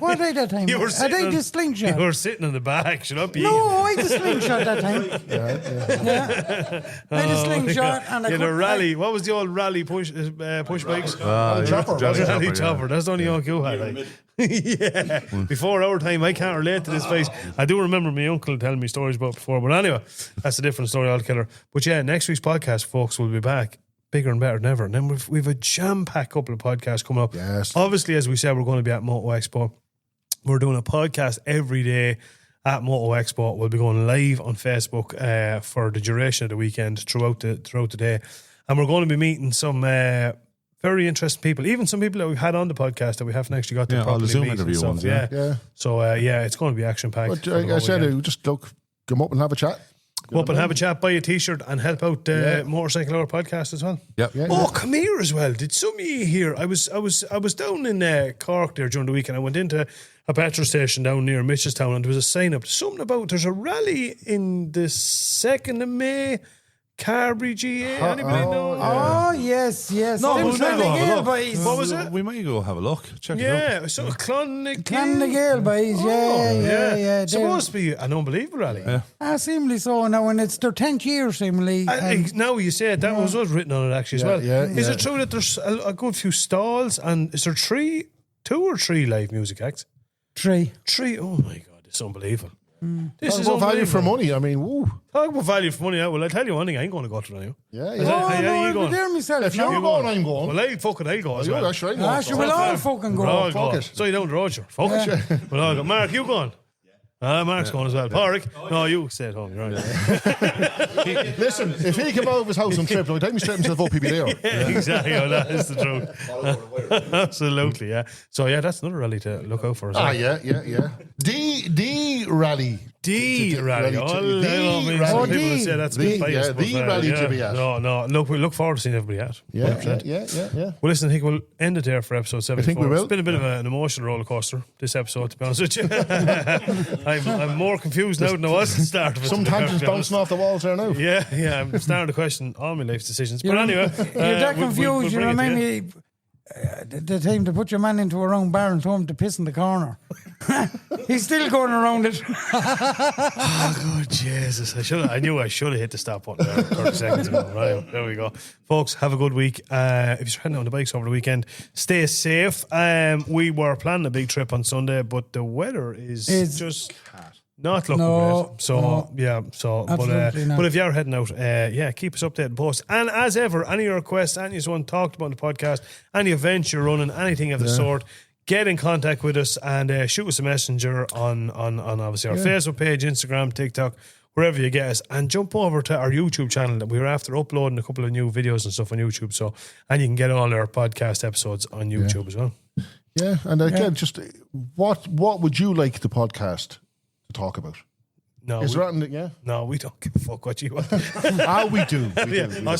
D: what I that time?
A: You were
D: I
A: sitting
D: did
A: on-
D: the slingshot.
A: You were sitting in the back. Shut up,
D: No, I had the slingshot that time. Yeah. I had the slingshot and I
A: the
D: couldn't-
A: rally. What was the old rally push bikes?
C: Chopper,
A: Rally chopper. That's the only young you had. Like. Yeah. Before our time, I can't relate to this face. I do remember my uncle telling me stories about before, but anyway, that's a different story altogether. But yeah, next week's podcast, folks, will be back bigger and better than ever. And then we've a jam-packed couple of podcasts coming up.
C: Yes.
A: Obviously, as we said, we're going to be at Moto Expo. We're doing a podcast every day at Moto Expo. We'll be going live on Facebook for the duration of the weekend throughout the day. And we're going to be meeting some very interesting people, even some people that we've had on the podcast that we haven't actually got to
B: all the
A: properly
B: Zoom
A: meet and
B: interview
A: stuff.
B: ones,
A: Yeah. So, it's going to be action-packed.
C: But like I said, just come up and have a chat.
A: Go up and have a chat, buy a t-shirt and help out the Motorcycle Hour podcast as well.
B: Yep.
C: Yeah.
A: Oh, come here as well. Did some of you hear? I was down in Cork there during the weekend. I went into a petrol station down near Mitchelstown and there was a sign up. Something about there's a rally in the 2nd of May. Carberry GA. Anybody know?
D: Oh, yes.
B: No,
D: Them
B: we might go have a look.
D: boys.
A: What was it?
B: We might go have a look. Check it out.
A: Yeah, so
D: Clonagale boys. Yeah.
A: Supposed to be an unbelievable rally.
D: Seemingly so now, and it's their 10th year, seemingly.
A: Now you say it, that was written on it actually as well.
C: Yeah,
A: Is
C: yeah.
A: it true that there's a good few stalls and is there 2 or 3 live music acts?
D: 3.
A: 3, oh my God, it's unbelievable. This
C: Talk
A: is
C: about value for
A: unbelievable.
C: money. I mean, woo.
A: Talk about value for money. Well, I tell you one thing, I ain't going to go to now.
C: Yeah,
A: Is
C: yeah.
A: that-
D: Oh,
A: you
D: no, I'll
A: going?
D: be there myself.
C: If you're
D: no.
C: going, I'm going.
A: Well, I'll go as
C: You're
A: well.
C: actually going.
D: Sure, we'll all fucking
A: We'll all
D: go.
A: go. So you don't road, fuck it. We'll all go. Mark, you going? Mark's going as well. Porrick? No, you stay at home. You're right.
C: Listen, if he came out of his house and tripped, I'd take me straight himself up, he'd be there.
A: Yeah, exactly. Well, that is the truth. Absolutely, yeah. So, yeah, that's another rally to look out for as well.
C: Ah, yeah. D rally.
A: D rally.
C: rally to-
A: Oh,
C: the
A: I mean,
C: rally.
A: some
C: Oh,
A: people
D: D.
A: would say that's a
C: The-
A: bit biased.
C: yeah,
A: but,
C: the rally to be at.
A: No. Look, we look forward to seeing everybody at.
C: Yeah.
A: 100%.
C: Well,
A: Well, listen, I think we'll end it there for episode 74.
C: think we will.
A: It's been a bit of an emotional roller coaster, this episode, to be honest with you. I'm more confused now than I was at the start of it.
C: some
A: to be
C: tangents
A: perfectly honest.
C: bouncing off the walls there now.
A: Yeah, I'm starting to question all my life's decisions. But anyway,
D: You're that
A: we'll
D: confused. You
A: bring it
D: remind
A: to you.
D: me the time to put your man into a round bar and told him to piss in the corner. He's still going around it.
A: Oh, Jesus. I knew I should have hit the stop button there 30 seconds ago. Right, there we go. Folks, have a good week. If you're heading on the bikes over the weekend, stay safe. We were planning a big trip on Sunday, but the weather is just not looking great. So,
D: Absolutely not.
A: but if you're heading out, keep us updated and post. And as ever, any requests, any you want talked about on the podcast, any events you're running, anything of the sort, get in contact with us and shoot us a messenger on obviously our Facebook page, Instagram, TikTok, wherever you get us, and jump over to our YouTube channel that we're after uploading a couple of new videos and stuff on YouTube. So, and you can get all our podcast episodes on YouTube as well.
C: Yeah, and again, just what would you like the podcast to talk about?
A: No,
C: Is there anything, yeah?
A: no, we don't give a fuck what you want.
C: We do. We
A: Yeah.
C: do.
A: Oh,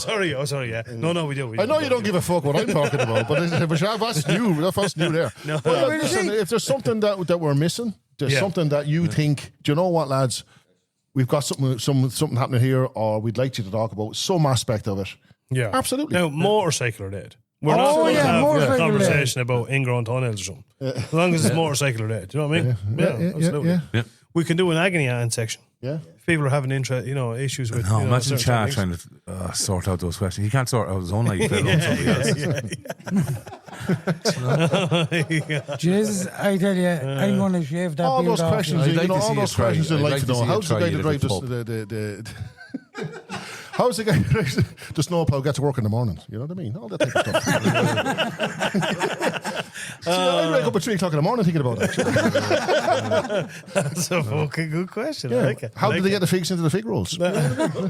A: sorry. Yeah. No, we do.
C: I know you don't give a fuck what I'm talking about, but that's new. That's new there.
A: No.
C: But listen, if there's something that we're missing, there's something that you think, do you know what, lads? We've got something happening here, or we'd like you to talk about some aspect of it.
A: Yeah,
C: Absolutely.
A: Now, motorcycle related. We're not going to have a conversation about ingrown toenails or something. As long as it's motorcycle related. Do you know what I mean? Yeah, absolutely.
C: Yeah.
A: We can do an agony aunt section.
C: Yeah.
A: If people are having issues with.
B: No,
A: you know,
B: imagine
A: certain
B: Chad trying to sort out those questions. He can't sort out his own life, let alone somebody else's.
D: Jesus, I tell you, I'm going to shave that
C: All
D: beard
C: those
D: off.
C: questions,
B: I'd like to
C: all
B: see
C: those
B: you try.
C: questions I'd
B: I'd
C: like
B: like
C: to
B: to
C: know.
B: see you
C: How's the
B: try
C: guy
B: your
C: that drives
B: little
C: the how's the guy that drives the snowplow get to work in the morning? You know what I mean? All that type of stuff. I wake up at 3 o'clock in the morning thinking about that.
A: That's a fucking good question. I
C: Yeah.
A: like it.
C: How did they get the figs into the fig rolls?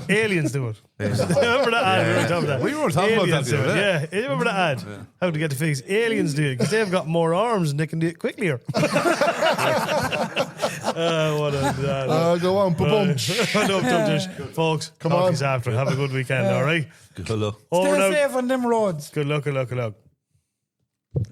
A: Aliens do it. Remember that ad? We were talking about that.
B: We were talking about
A: Aliens
B: that the
A: do
B: other
A: it.
B: day.
A: Yeah, you remember that ad? How to get the figs? Aliens do it because they've got more arms and they can do it quicker. What a
C: Go on, boom.
A: folks.
C: Come
A: talk
C: on.
A: is after. Have a good weekend. All right.
B: Good luck.
A: Over
D: Stay
A: now.
D: safe on them roads.
A: Good luck. Good luck. Good luck.